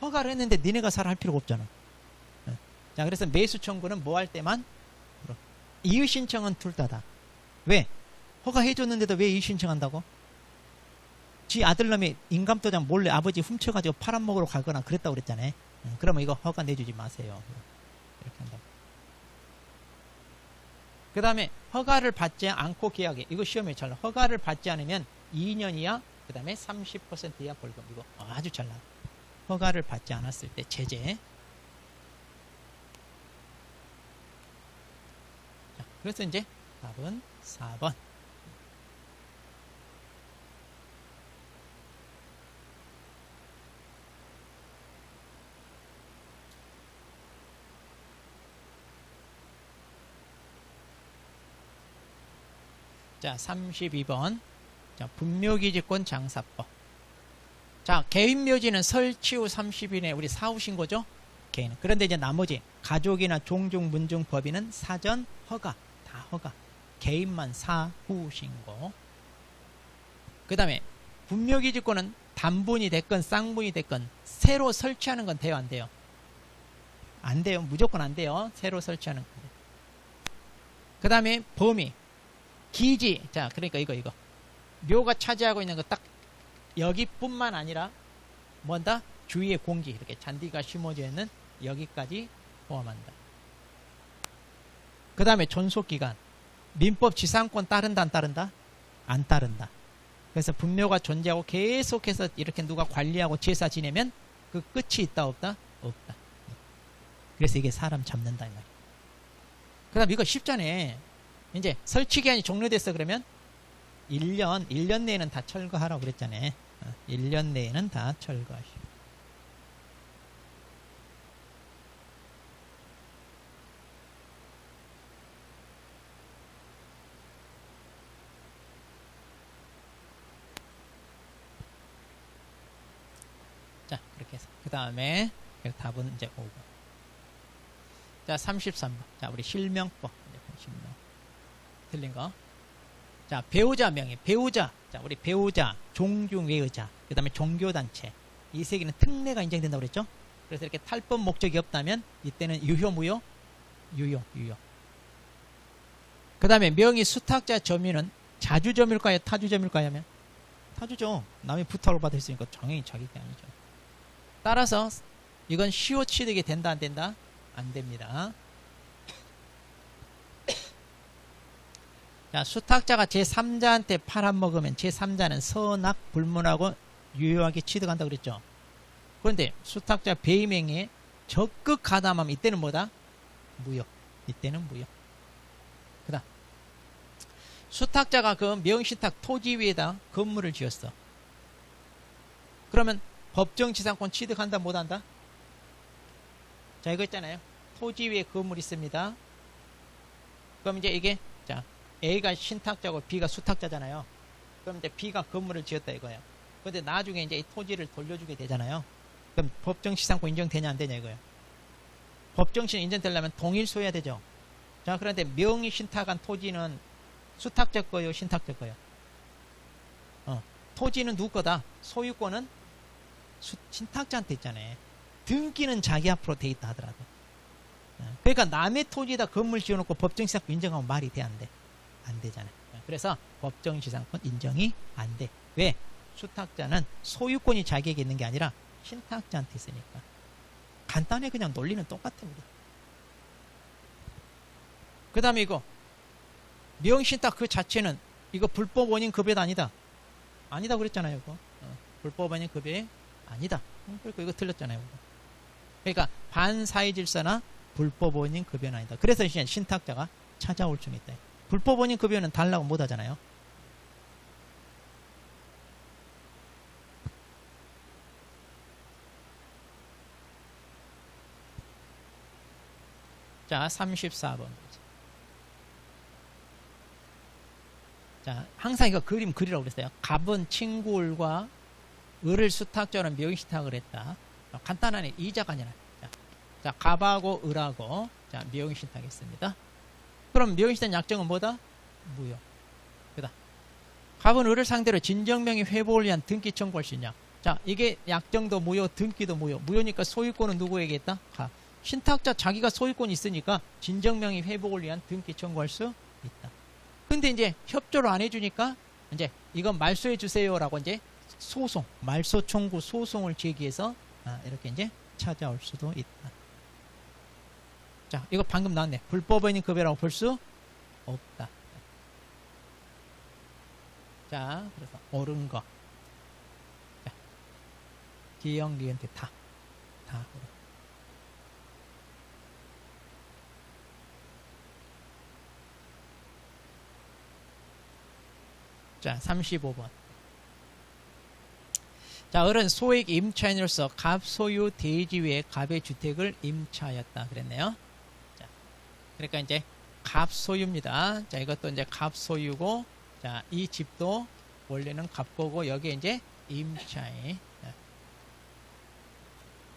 Speaker 1: 허가를 했는데 니네가 사라 할 필요가 없잖아. 자, 그래서 매수 청구는 뭐 할 때만? 이유신청은 둘 다다. 왜? 허가 해줬는데도 왜 이유신청한다고? 지 아들놈이 인감도장 몰래 아버지 훔쳐가지고 팔아먹으러 가거나 그랬다고 그랬잖아요. 그러면 이거 허가 내주지 마세요. 이렇게 한다고. 그 다음에 허가를 받지 않고 계약해. 이거 시험에 잘 나와. 허가를 받지 않으면 2년 이하, 그 다음에 30% 이하 벌금. 이거 아주 잘 나와. 허가를 받지 않았을 때 제재. 자, 그래서 이제 답은 4번. 자, 32번. 자, 분묘기지권 장사법. 자, 개인묘지는 설치 후 30일에 우리 사후신고죠? 개인. 그런데 이제 나머지 가족이나 종중, 문중, 법인은 사전 허가. 다 허가. 개인만 사후신고. 그 다음에 분묘기지권은 단분이 됐건 쌍분이 됐건 새로 설치하는 건 돼요, 안 돼요? 안 돼요. 무조건 안 돼요. 새로 설치하는 거. 그 다음에 범위. 기지. 자, 그러니까 이거. 묘가 차지하고 있는 거 딱 여기뿐만 아니라 뭔다? 주위의 공기. 이렇게 잔디가 심어져 있는 여기까지 포함한다. 그 다음에 존속기간. 민법 지상권 따른다, 안 따른다? 안 따른다. 그래서 분묘가 존재하고 계속해서 이렇게 누가 관리하고 제사 지내면 그 끝이 있다, 없다? 없다. 그래서 이게 사람 잡는다, 이 말이야. 그 다음 이거 쉽잖아요. 이제 설치 기한이 종료됐어, 그러면 1년 내에는 다 철거하라고 그랬잖아요. 1년 내에는 다 철거하시오. 자, 그렇게 해서. 그 다음에 답은 이제 5번. 자, 33번. 자, 우리 실명법. 실명. 틀린 거. 자, 배우자 명예. 배우자. 자, 우리 배우자. 종중외의자. 그 다음에 종교단체. 이 세 개는 특례가 인정된다고 그랬죠? 그래서 이렇게 탈법 목적이 없다면 이때는 유효, 무효? 유효. 그 다음에 명의 수탁자 점유는 자주점일까요? 타주점일까요? 하면 타주죠. 남의 부탁을 받았으니까 당연히 자기 게 아니죠. 따라서 이건 시효 취득이 된다, 안 된다? 안 됩니다. 자, 수탁자가 제3자한테 팔아먹으면 제3자는 선악 불문하고 유효하게 취득한다 그랬죠. 그런데 수탁자 배임행위에 적극 가담하면 이때는 뭐다? 무효. 이때는 무효. 그다음 수탁자가 그 명신탁 토지 위에다 건물을 지었어. 그러면 법정지상권 취득한다, 못한다? 자, 이거 있잖아요. 토지 위에 건물이 있습니다. 그럼 이제 이게, 자, A가 신탁자고 B가 수탁자잖아요. 그럼 이제 B가 건물을 지었다 이거예요. 근데 나중에 이제 이 토지를 돌려주게 되잖아요. 그럼 법정시상권 인정되냐, 안 되냐 이거예요. 법정시는 인정되려면 동일 소유해야 되죠. 자, 그런데 명의 신탁한 토지는 수탁자 거요, 신탁자 거요? 토지는 누구 거다? 소유권은 신탁자한테 있잖아요. 등기는 자기 앞으로 돼 있다 하더라도. 그러니까 남의 토지에다 건물 지어놓고 법정시상권 인정하면 말이 돼, 안 돼? 안 되잖아요. 그래서 법정시상권 인정이 안 돼. 왜? 수탁자는 소유권이 자기에게 있는 게 아니라 신탁자한테 있으니까. 간단해. 그냥 논리는 똑같습니다. 그 다음에 이거 명신탁 그 자체는 이거 불법 원인 급여도 아니다. 아니다 그랬잖아요. 이거. 불법 원인 급여 아니다. 그러니까 이거 틀렸잖아요. 이거. 그러니까 반사회 질서나 불법 원인 급여는 아니다. 그래서 신탁자가 찾아올 수는 있다. 불법 원인 급여는 달라고 못 하잖아요. 자, 34번. 자, 항상 이거 그림 그리라고 그랬어요. 갑은 친구을과 을을 수탁자로 명의신탁을 했다. 간단하네. 이자가 아니라. 자, 갑하고 을하고 자, 명의신탁했습니다. 그럼 명의신탁 약정은 뭐다? 무효. 그다. 갑은 을을 상대로 진정명의 회복을 위한 등기 청구할 수 있냐? 자, 이게 약정도 무효, 등기도 무효. 무효니까 소유권은 누구에게 있다? 갑. 신탁자 자기가 소유권이 있으니까 진정명의 회복을 위한 등기 청구할 수 있다. 근데 이제 협조를 안 해주니까 이제 이건 말소해 주세요라고 이제 소송, 말소 청구 소송을 제기해서 이렇게 이제 찾아올 수도 있다. 자, 이거 방금 나왔네. 불법 원인 급여라고 볼 수 없다. 자, 그래서 옳은 거. 자, 기영, 리은트 다. 자, 35번. 자, 을은 소액 임차인으로서 갑 소유 대지 위에 갑의 주택을 임차하였다. 그랬네요. 자, 그러니까 이제 갑 소유입니다. 자, 이것도 이제 갑 소유고, 자, 이 집도 원래는 갑 거고, 여기에 이제 임차인.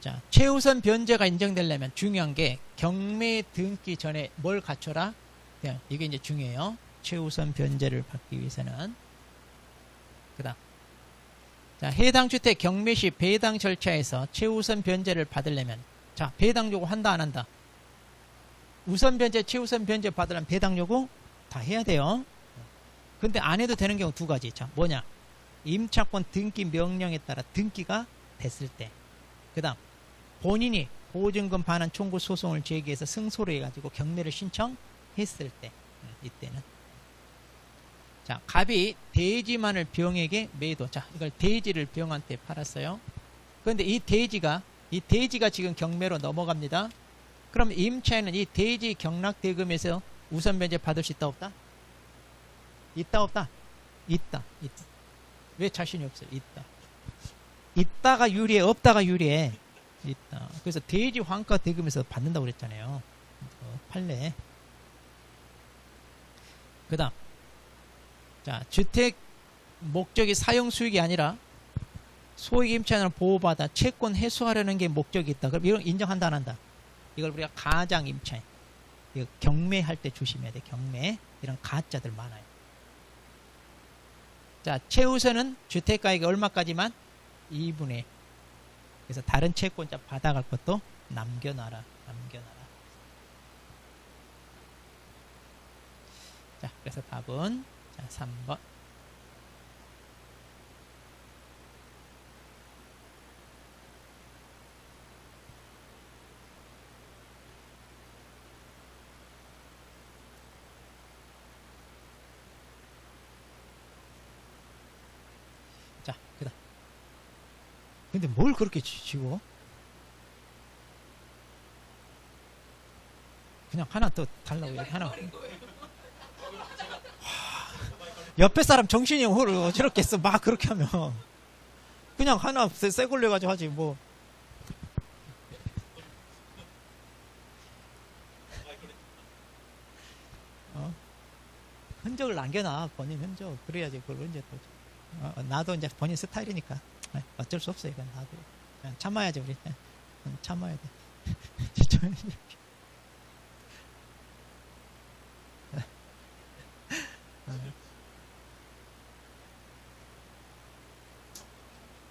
Speaker 1: 자, 최우선 변제가 인정되려면 중요한 게 경매 등기 전에 뭘 갖춰라? 이게 이제 중요해요. 최우선 변제를 받기 위해서는. 그다음, 자, 해당 주택 경매 시 배당 절차에서 최우선 변제를 받으려면, 자, 배당 요구 한다, 안 한다? 우선 변제, 최우선 변제 받으려면 배당 요구 다 해야 돼요. 근데 안 해도 되는 경우 두 가지. 자, 뭐냐? 임차권 등기 명령에 따라 등기가 됐을 때. 그 다음, 본인이 보증금 반환 청구 소송을 제기해서 승소를 해가지고 경매를 신청했을 때. 이때는. 자, 갑이 대지만을 병에게 매도. 자, 이걸 대지를 병한테 팔았어요. 그런데 이 대지가 지금 경매로 넘어갑니다. 그럼 임차인은 이 대지 경락 대금에서 우선 변제 받을 수 있다, 없다? 있다, 없다? 있다. 왜 자신이 없어요? 있다. 있다가 유리해, 없다가 유리해. 있다. 그래서 대지 환가 대금에서 받는다고 그랬잖아요. 판례. 그 다음. 자, 주택 목적이 사용 수익이 아니라 소액 임차인을 보호받아 채권 해소하려는 게 목적이 있다. 그럼 이건 인정한다, 안 한다? 이걸 우리가 가장 임차인. 이거 경매할 때 조심해야 돼. 경매. 이런 가짜들 많아요. 자, 최우선은 주택가액이 얼마까지만? 2분의. 그래서 다른 채권자 받아갈 것도 남겨놔라. 자, 그래서 답은 자, 3번. 자, 그다음. 근데 뭘 그렇게 지워? 그냥 하나 더 달라고 얘기 하나. 옆에 사람 정신이 어지럽겠어. 막 그렇게 하면. 그냥 하나 새 걸로 해가지고 하지, 뭐. 흔적을 남겨놔. 본인 흔적. 그래야지 그걸 언제 또. 나도 이제 본인 스타일이니까. 어쩔 수 없어, 이건. 나도. 그냥 참아야지, 우리. 참아야 돼.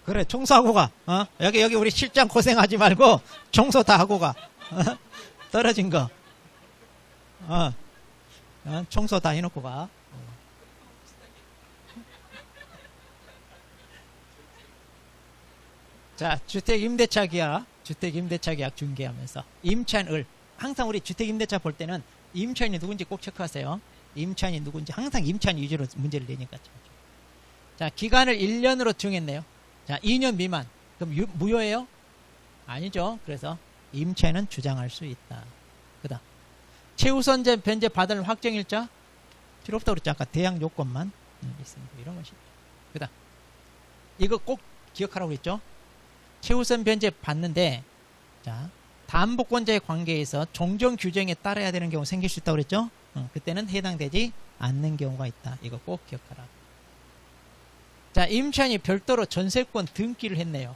Speaker 1: 그래, 청소하고 가. 여기 우리 실장 고생하지 말고 청소 다 하고 가. 떨어진 거. 청소 다 해놓고 가. 자, 주택임대차 계약 중개하면서 임차인을 항상 우리 주택임대차 볼 때는 임차인이 누군지 꼭 체크하세요. 임차인이 누군지 항상 임차인 위주로 문제를 내니까. 자, 기간을 1년으로 정했네요. 자, 2년 미만. 그럼 무효예요? 아니죠. 그래서 임차인은 주장할 수 있다. 그 다음, 최우선제 변제 받을 확정일자 필요 없다고 그랬죠. 아까 대항 요건만 있습니다. 이런 것이. 그 다음, 이거 꼭 기억하라고 그랬죠. 최우선 변제 받는데, 자, 담보권자의 관계에서 종전 규정에 따라야 되는 경우 생길 수 있다고 그랬죠. 그때는 해당되지 않는 경우가 있다. 이거 꼭 기억하라. 자, 임차인이 별도로 전세권 등기를 했네요.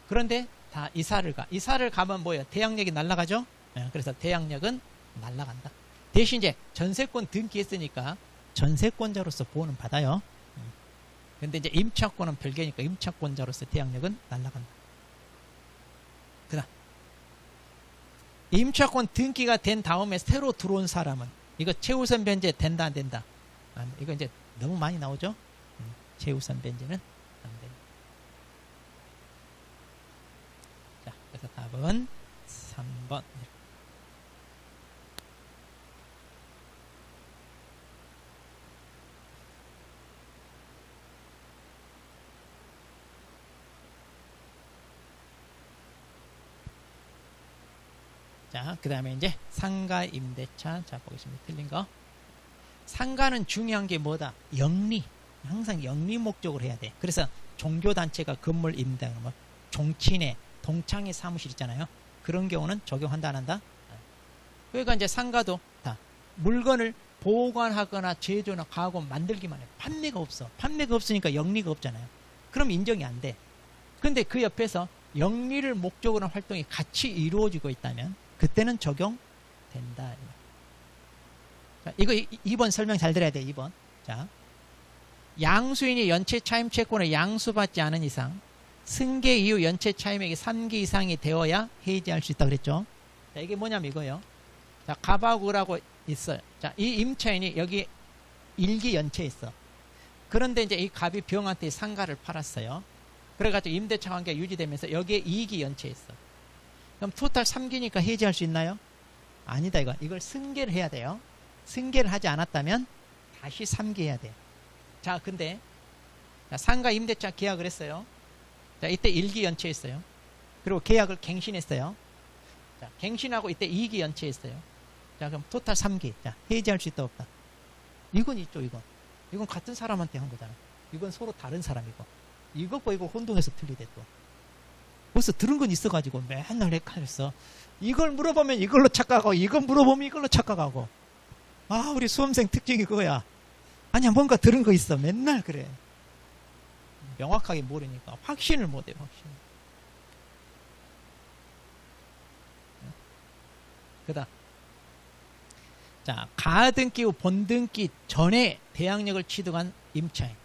Speaker 1: 그런데 다 이사를 가면 뭐예요? 대항력이 날아가죠? 그래서 대항력은 날아간다. 대신 이제 전세권 등기했으니까 전세권자로서 보호는 받아요. 근데 이제 임차권은 별개니까 임차권자로서 대항력은 날아간다. 그 다음, 임차권 등기가 된 다음에 새로 들어온 사람은 이거 최우선 변제 된다, 안 된다? 이거 이제 너무 많이 나오죠? 최우선 변제는 안 됩니다. 자, 그래서 답은 3번. 자, 그 다음에 이제 상가 임대차. 자, 보겠습니다. 틀린 거. 상가는 중요한 게 뭐다? 영리. 항상 영리 목적으로 해야 돼. 그래서 종교단체가 건물 임대, 뭐 종친회, 동창회 사무실 있잖아요. 그런 경우는 적용한다, 안 한다? 그러니까 이제 상가도 다 물건을 보관하거나 제조나 가구 만들기만 해. 판매가 없어. 판매가 없으니까 영리가 없잖아요. 그럼 인정이 안 돼. 근데 그 옆에서 영리를 목적으로 한 활동이 같이 이루어지고 있다면 그때는 적용된다. 자, 이거 2번 설명 잘 들어야 돼. 2번. 자, 양수인이 연체 차임 채권을 양수받지 않은 이상 승계 이후 연체 차임액이 3기 이상이 되어야 해지할 수 있다 그랬죠. 자, 이게 뭐냐면 이거예요. 자, 갑하고라고 있어요. 자, 이 임차인이 여기 1기 연체에 있어. 그런데 이제 이 갑이 병한테 상가를 팔았어요. 그래가지고 임대차 관계가 유지되면서 여기에 2기 연체에 있어. 그럼 토탈 3기니까 해지할 수 있나요? 아니다 이거. 이걸 승계를 해야 돼요. 승계를 하지 않았다면 다시 3기 해야 돼요. 자, 근데 자, 상가 임대차 계약을 했어요. 자, 이때 1기 연체했어요. 그리고 계약을 갱신했어요. 자, 갱신하고 이때 2기 연체했어요. 자, 그럼 토탈 3기. 자, 해지할 수 있다 없다? 이건 있죠, 이건. 이건 같은 사람한테 한 거잖아. 이건 서로 다른 사람이고. 이것과 이거 혼동해서 틀리대 또. 벌써 들은 건 있어가지고 맨날 헷갈렸어. 이걸 물어보면 이걸로 착각하고, 이걸 물어보면 이걸로 착각하고. 아, 우리 수험생 특징이 그거야. 아니야, 뭔가 들은 거 있어. 맨날 그래. 명확하게 모르니까 확신을 못해요. 확신. 그다음, 자, 가등기 후 본등기 전에 대항력을 취득한 임차인.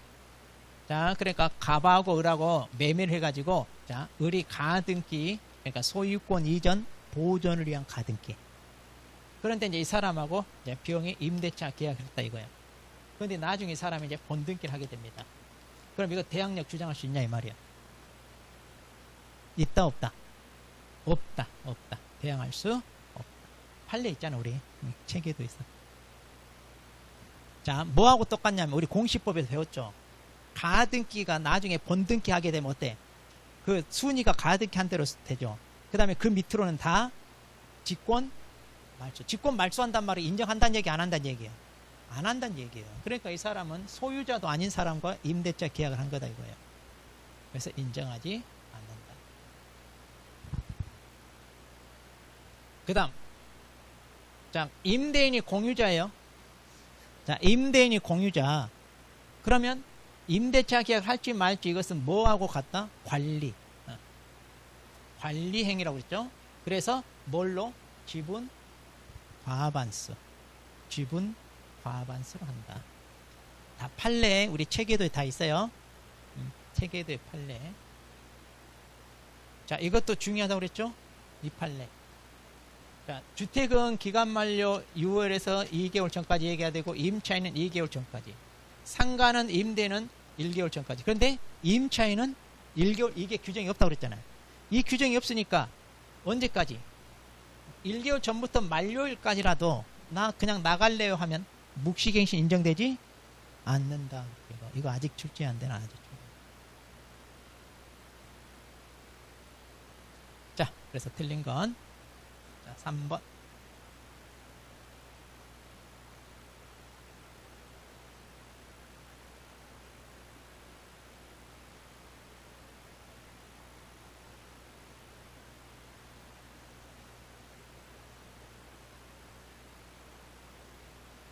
Speaker 1: 자, 그러니까 갑하고 을하고 매매를 해가지고, 자, 을이 가등기, 그러니까 소유권 이전 보존을 위한 가등기. 그런데 이제 이 사람하고 이제 병이 임대차 계약을 했다 이거야. 그런데 나중에 이 사람이 이제 본등기를 하게 됩니다. 그럼 이거 대항력 주장할 수 있냐 이 말이야. 있다 없다? 없다. 없다. 대항할 수 없다. 판례 있잖아 우리. 책에도 있어. 자, 뭐하고 똑같냐면 우리 공시법에서 배웠죠. 가등기가 나중에 본등기 하게 되면 어때? 그 순위가 가등기 한 대로 되죠. 그 다음에 그 밑으로는 다 직권 말소. 직권 말소한단 말을 인정한다는 얘기 안 한다는 얘기예요. 안 한다는 얘기예요. 그러니까 이 사람은 소유자도 아닌 사람과 임대차 계약을 한 거다 이거예요. 그래서 인정하지 않는다. 그 다음, 자, 임대인이 공유자예요. 자, 임대인이 공유자. 그러면 임대차 계약 할지 말지 이것은 뭐하고 같다? 관리. 관리 행위라고 그랬죠. 그래서 뭘로? 지분 과반수. 지분 과반수로 한다. 다 판례 우리 책에도 다 있어요. 책에도 판례. 자, 이것도 중요하다고 그랬죠. 이 판례. 자, 주택은 기간 만료 6월에서 2개월 전까지 얘기해야 되고 임차인은 2개월 전까지. 상가는 임대는 1개월 전까지. 그런데 임차인은 1개월 이게 규정이 없다고 그랬잖아요. 이 규정이 없으니까 언제까지? 1개월 전부터 만료일까지라도 나 그냥 나갈래요 하면 묵시갱신 인정되지 않는다. 이거 아직 출제 안 되나? 아직. 자, 그래서 틀린 건 자, 3번.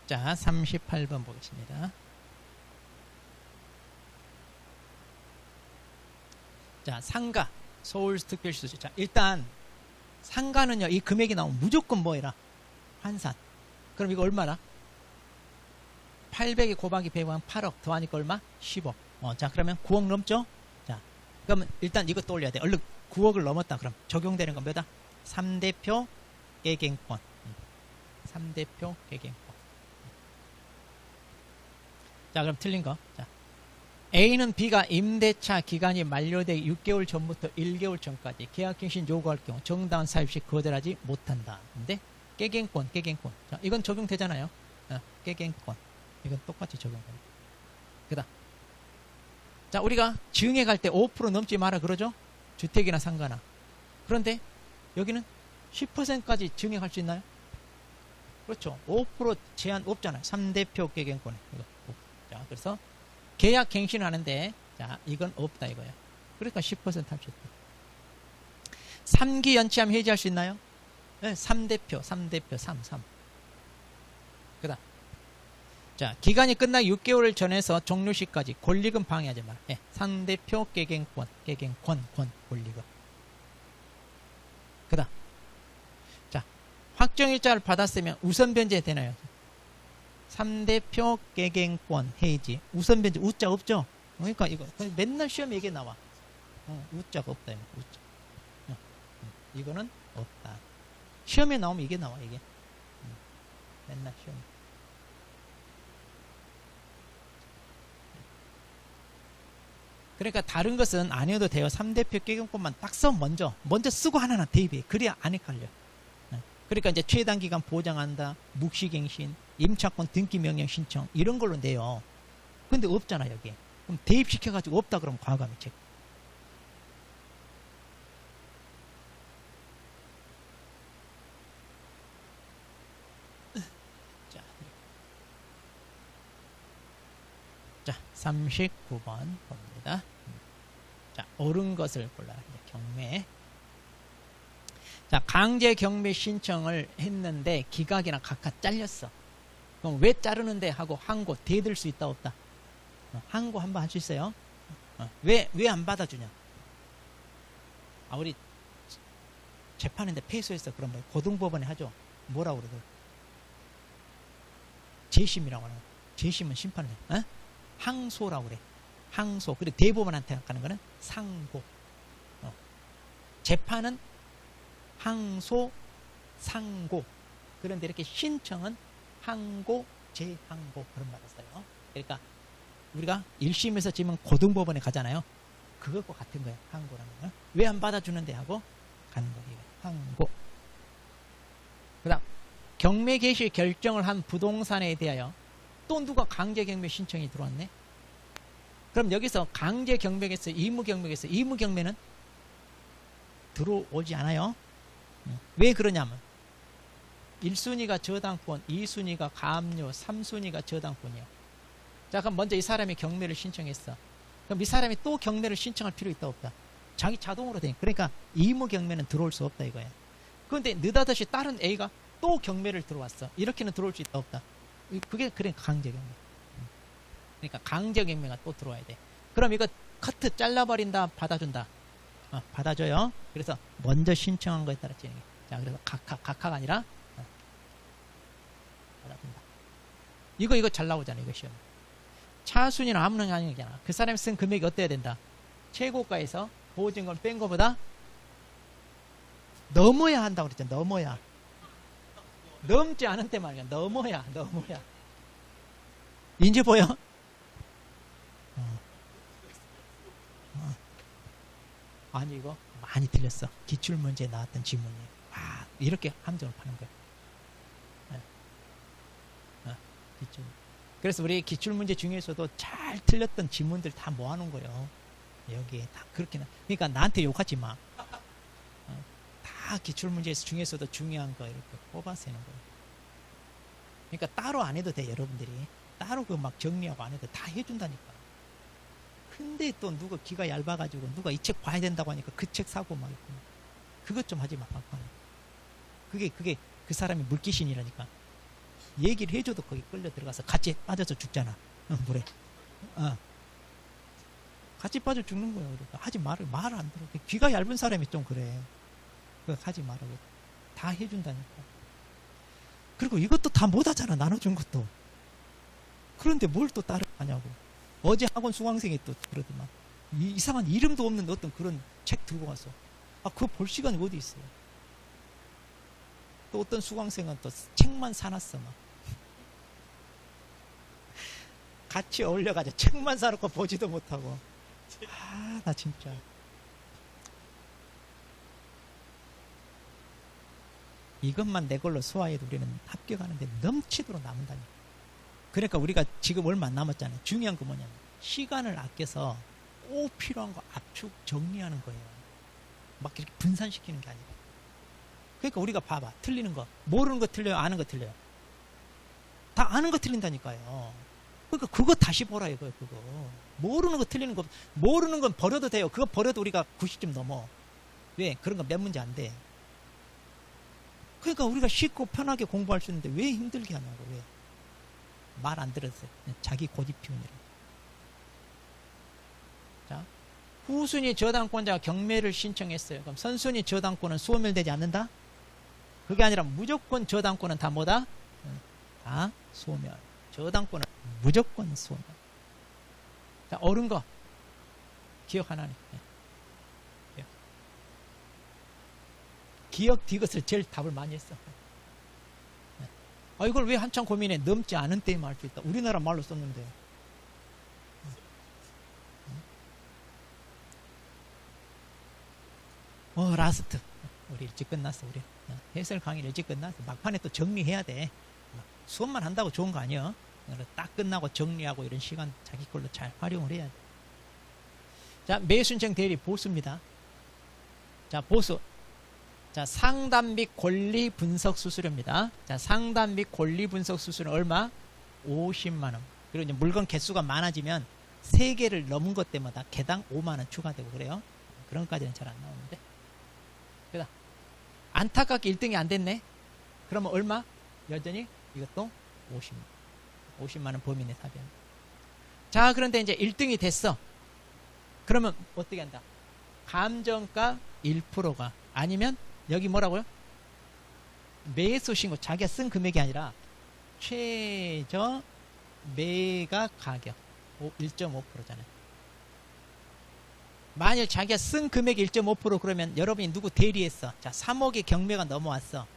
Speaker 1: 자, 38번 보겠습니다. 자, 상가, 서울특별시도. 자, 일단 상가는요, 이 금액이 나오면 무조건 뭐 해라? 환산. 그럼 이거 얼마나? 800에 곱하기 100은 8억 더하니까 얼마? 10억. 자, 그러면 9억 넘죠? 자, 그러면 일단 이것도 올려야 돼. 얼른 9억을 넘었다. 그럼 적용되는 건 몇다? 3대표 깨갱권. 3대표 깨갱권. 자, 그럼 틀린 거. 자, A는 B가 임대차 기간이 만료되기 6개월 전부터 1개월 전까지 계약갱신 요구할 경우 정당한 사유 시 거절하지 못한다. 근데 깨갱권. 자, 이건 적용되잖아요. 깨갱권. 이건 똑같이 적용됩니다. 그다음. 자, 우리가 증액할 때 5% 넘지 마라 그러죠? 주택이나 상가나. 그런데 여기는 10%까지 증액할 수 있나요? 그렇죠. 5% 제한 없잖아요. 3대표 깨갱권에. 이거. 자, 그래서 계약 갱신을 하는데, 자, 이건 없다 이거예요. 그러니까 10% 할 수 있다. 3기 연체하면 해지할 수 있나요? 네, 3대표, 3. 그 다음. 자, 기간이 끝나기 6개월 전에서 종료 시까지 권리금 방해하지 마라. 네, 3대표 깨갱권, 권리금. 그 다음. 자, 확정일자를 받았으면 우선 변제 되나요? 3대표 깨갱권 해지. 우선 변제 우자 없죠? 그러니까 이거 맨날 시험에 이게 나와. 우자가 없다. 이거. 우자. 이거는 없다. 시험에 나오면 이게 나와, 이게. 맨날 시험. 그러니까 다른 것은 안 해도 돼요. 3대표 개경권만 딱 써, 먼저 쓰고 하나하나 대입해. 그래야 안 헷갈려. 그러니까 이제 최단기간 보장한다, 묵시갱신, 임차권 등기명령 신청, 이런 걸로 내요. 근데 없잖아, 여기. 그럼 대입시켜가지고 없다 그러면 과감히 체크. 자, 39번 봅니다. 자, 옳은 것을 골라. 경매. 자, 강제 경매 신청을 했는데 기각이나 각각 잘렸어. 그럼 왜 자르는데 하고 항고 대들 수 있다 없다? 항고 한번 할 수 있어요? 왜 안 받아주냐? 아, 우리 재판인데 패소했어. 그럼 뭐 고등법원에 하죠. 뭐라고 그러더라? 재심이라고 하는 거. 재심은 심판을 해. 항소라고 그래. 항소. 그리고 대법원한테 가는 거는 상고. 재판은 항소, 상고. 그런데 이렇게 신청은 항고, 재항고. 그런 말을 써요. 그러니까 우리가 1심에서 지금 고등법원에 가잖아요. 그것과 같은 거예요. 항고라는 거. 왜 안 받아주는데 하고 가는 거예요. 항고. 그 다음 경매 개시 결정을 한 부동산에 대하여 또 누가 강제 경매 신청이 들어왔네. 그럼 여기서 강제 경매겠어요? 의무 경매겠어요? 의무 경매는 들어오지 않아요. 왜 그러냐면 1순위가 저당권, 2순위가 가압류, 3순위가 저당권이에요. 자, 그럼 먼저 이 사람이 경매를 신청했어. 그럼 이 사람이 또 경매를 신청할 필요 있다 없다? 자기 자동으로 돼. 그러니까 의무 경매는 들어올 수 없다 이거예요. 그런데 느닷없이 다른 A가 또 경매를 들어왔어. 이렇게는 들어올 수 있다 없다? 그게 그러니까 강제 경매. 그러니까 강제 경매가 또 들어와야 돼. 그럼 이거 커트 잘라버린다, 받아준다? 받아줘요. 그래서 먼저 신청한 거에 따라 진행해. 자, 그래서 각하가 아니라 받아준다. 이거 잘 나오잖아, 이거 시험. 차순위는 아무런 아니잖아. 그 사람이 쓴 금액이 어때야 된다? 최고가에서 보증금 뺀 거보다 넘어야 한다고 그랬잖아. 넘어야. 넘지 않은 때 말이야. 넘어야. 이제 보여? 아니, 이거 많이 틀렸어. 기출문제에 나왔던 지문이에요. 이렇게 함정을 파는 거야. 기출. 그래서 우리 기출문제 중에서도 잘 틀렸던 지문들 다 모아놓은 거예요. 여기에 다 그렇게. 그러니까 나한테 욕하지 마. 다 기출문제 중에서도 중요한 거 이렇게 뽑아서 해놓은 거예요. 그러니까 따로 안 해도 돼, 여러분들이. 따로 그 막 정리하고 안 해도 다 해준다니까. 근데 또 누가 기가 얇아가지고 누가 이 책 봐야 된다고 하니까 그 책 사고 막 있고. 그것 좀 하지 마. 그게 그 사람이 물귀신이라니까. 얘기를 해줘도 거기 끌려 들어가서 같이 빠져서 죽잖아. 물에. 같이 빠져 죽는 거야. 그러니까 하지 말을 말 안 들어. 귀가 얇은 사람이 좀 그래. 그거 하지 말라고. 다 해준다니까. 그리고 이것도 다 못하잖아. 나눠준 것도. 그런데 뭘 또 따로 하냐고. 어제 학원 수강생이 또 그러더만. 이상한 이름도 없는 어떤 그런 책 들고 왔어. 그거 볼 시간이 어디 있어요. 또 어떤 수강생은 또 책만 사놨어. 막. 같이 어울려가지고 책만 사놓고 보지도 못하고. 나 진짜. 이것만 내 걸로 소화해도 우리는 합격하는데 넘치도록 남는다니까. 그러니까 우리가 지금 얼마 안 남았잖아요. 중요한 거 뭐냐면 시간을 아껴서 꼭 필요한 거 압축 정리하는 거예요. 막 이렇게 분산시키는 게 아니라. 그러니까 우리가 봐봐. 틀리는 거. 모르는 거 틀려요? 아는 거 틀려요? 다 아는 거 틀린다니까요. 그러니까 그거 다시 보라 이거예요. 그거. 모르는 거 틀리는 거. 모르는 건 버려도 돼요. 그거 버려도 우리가 90점 넘어. 왜? 그런 거 몇 문제 안 돼. 그러니까 우리가 쉽고 편하게 공부할 수 있는데 왜 힘들게 하냐고. 왜? 말 안 들었어요. 자기 고집 피우느라. 자, 후순위 저당권자가 경매를 신청했어요. 그럼 선순위 저당권은 소멸되지 않는다? 그게 아니라 무조건 저당권은 다 뭐다? 다 소멸. 저당권은 무조건 소멸. 자, 옳은 거 기억 하나네. 기억 디귿을 제일 답을 많이 했어. 이걸 왜 한참 고민해? 넘지 않은 때에만 할 수 있다. 우리나라 말로 썼는데. 라스트. 우리 일찍 끝났어. 우리 해설 강의 일찍 끝났어. 막판에 또 정리해야 돼. 수업만 한다고 좋은 거 아니야. 딱 끝나고 정리하고 이런 시간 자기 걸로 잘 활용을 해야 돼. 자, 매순정 대리 보수입니다. 자, 보수. 자, 상담 및 권리 분석 수수료입니다. 자, 상담 및 권리 분석 수수료는 얼마? 50만 원. 그리고 이제 물건 개수가 많아지면 3개를 넘은 것 때마다 개당 5만 원 추가되고 그래요. 그런 것까지는 잘 안 나오는데. 그다 안타깝게 1등이 안 됐네. 그러면 얼마? 여전히 이것도 50만 원 범위 내 사비합니다. 자, 그런데 이제 1등이 됐어. 그러면 어떻게 한다? 감정가 1%가 아니면 여기 뭐라고요? 매수 신고 자기가 쓴 금액이 아니라 최저 매각 가격 1.5%잖아요. 만일 자기가 쓴 금액이 1.5% 그러면 여러분이 누구 대리했어. 자, 3억의 경매가 넘어왔어.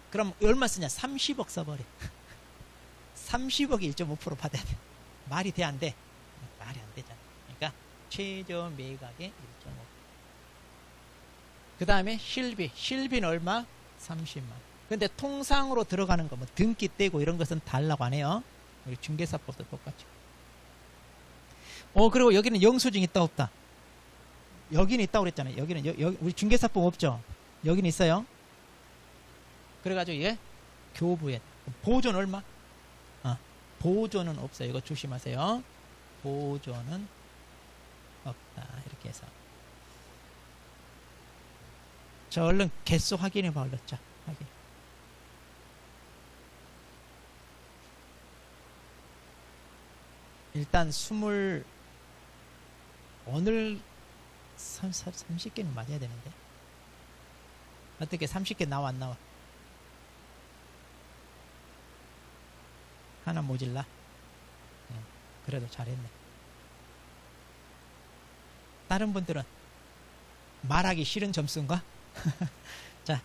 Speaker 1: 그럼 얼마 쓰냐? 30억 써버려. 30억이 1.5% 받아야 돼. 말이 돼, 안 돼? 말이 안 되잖아. 그러니까 최저 매각의 1.5%. 그 다음에 실비는 얼마? 30만. 근데 통상으로 들어가는 거, 뭐 등기 떼고 이런 것은 달라고 안 해요. 우리 중개사법도 똑같죠. 그리고 여기는 영수증 있다 없다? 여기는 있다고 그랬잖아요. 여기는 우리 중개사법 없죠? 여기는 있어요. 그래가지고 이게 교부에 보존 얼마? 보존은 없어요. 이거 조심하세요. 보존은 없다. 이렇게 해서. 자, 얼른 개수 확인해 봐. 자, 확인. 일단 오늘 30개는 맞아야 되는데. 어떻게 30개 나와 안 나와? 하나 모질라? 그래도 잘했네. 다른 분들은 말하기 싫은 점수인가? 자,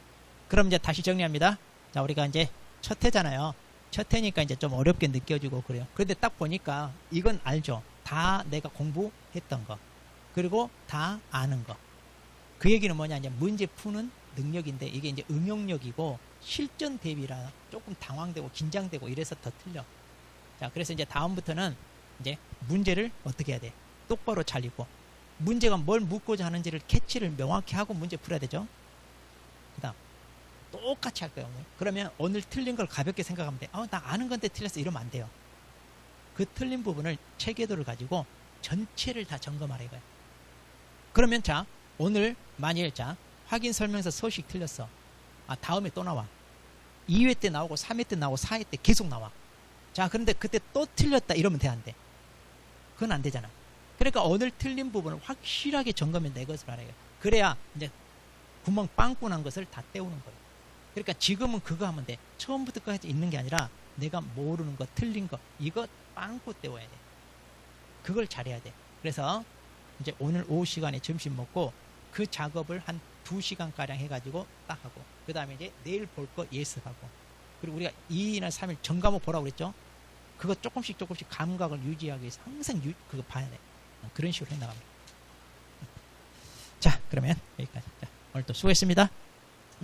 Speaker 1: 그럼 이제 다시 정리합니다. 자, 우리가 이제 첫 회잖아요. 첫 회니까 이제 좀 어렵게 느껴지고 그래요. 그런데 딱 보니까 이건 알죠. 다 내가 공부했던 거. 그리고 다 아는 거. 그 얘기는 뭐냐? 이제 문제 푸는 능력인데 이게 이제 응용력이고 실전 대비라 조금 당황되고 긴장되고 이래서 더 틀려. 자, 그래서 이제 다음부터는 이제 문제를 어떻게 해야 돼? 똑바로 잘 읽고 문제가 뭘 묻고자 하는지를 캐치를 명확히 하고 문제 풀어야 되죠. 그 다음 똑같이 할 거예요. 오늘. 그러면 오늘 틀린 걸 가볍게 생각하면 돼. 나 아는 건데 틀렸어. 이러면 안 돼요. 그 틀린 부분을 체계도를 가지고 전체를 다 점검하라 이거예요. 그러면 자, 오늘 만일 자 확인 설명서 서식 틀렸어. 다음에 또 나와. 2회 때 나오고 3회 때 나오고 4회 때 계속 나와. 자, 그런데 그때 또 틀렸다 이러면 돼, 안 돼? 그건 안 되잖아. 그러니까 오늘 틀린 부분을 확실하게 점검해 내 것을 알아요. 그래야 이제 구멍 빵꾸 난 것을 다 때우는 거예요. 그러니까 지금은 그거 하면 돼. 처음부터 끝까지 있는 게 아니라 내가 모르는 거, 틀린 거, 이거 빵꾸 때워야 돼. 그걸 잘해야 돼. 그래서 이제 오늘 오후 시간에 점심 먹고 그 작업을 한 2시간가량 해가지고 딱 하고, 그 다음에 이제 내일 볼 거 예습하고, 그리고 우리가 2일이나 3일 전과목 보라고 그랬죠? 그거 조금씩 감각을 유지하기 위해서 항상 그거 봐야 돼. 그런 식으로 해나갑니다. 자, 그러면 여기까지. 자, 오늘 또 수고했습니다.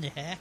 Speaker 1: 예.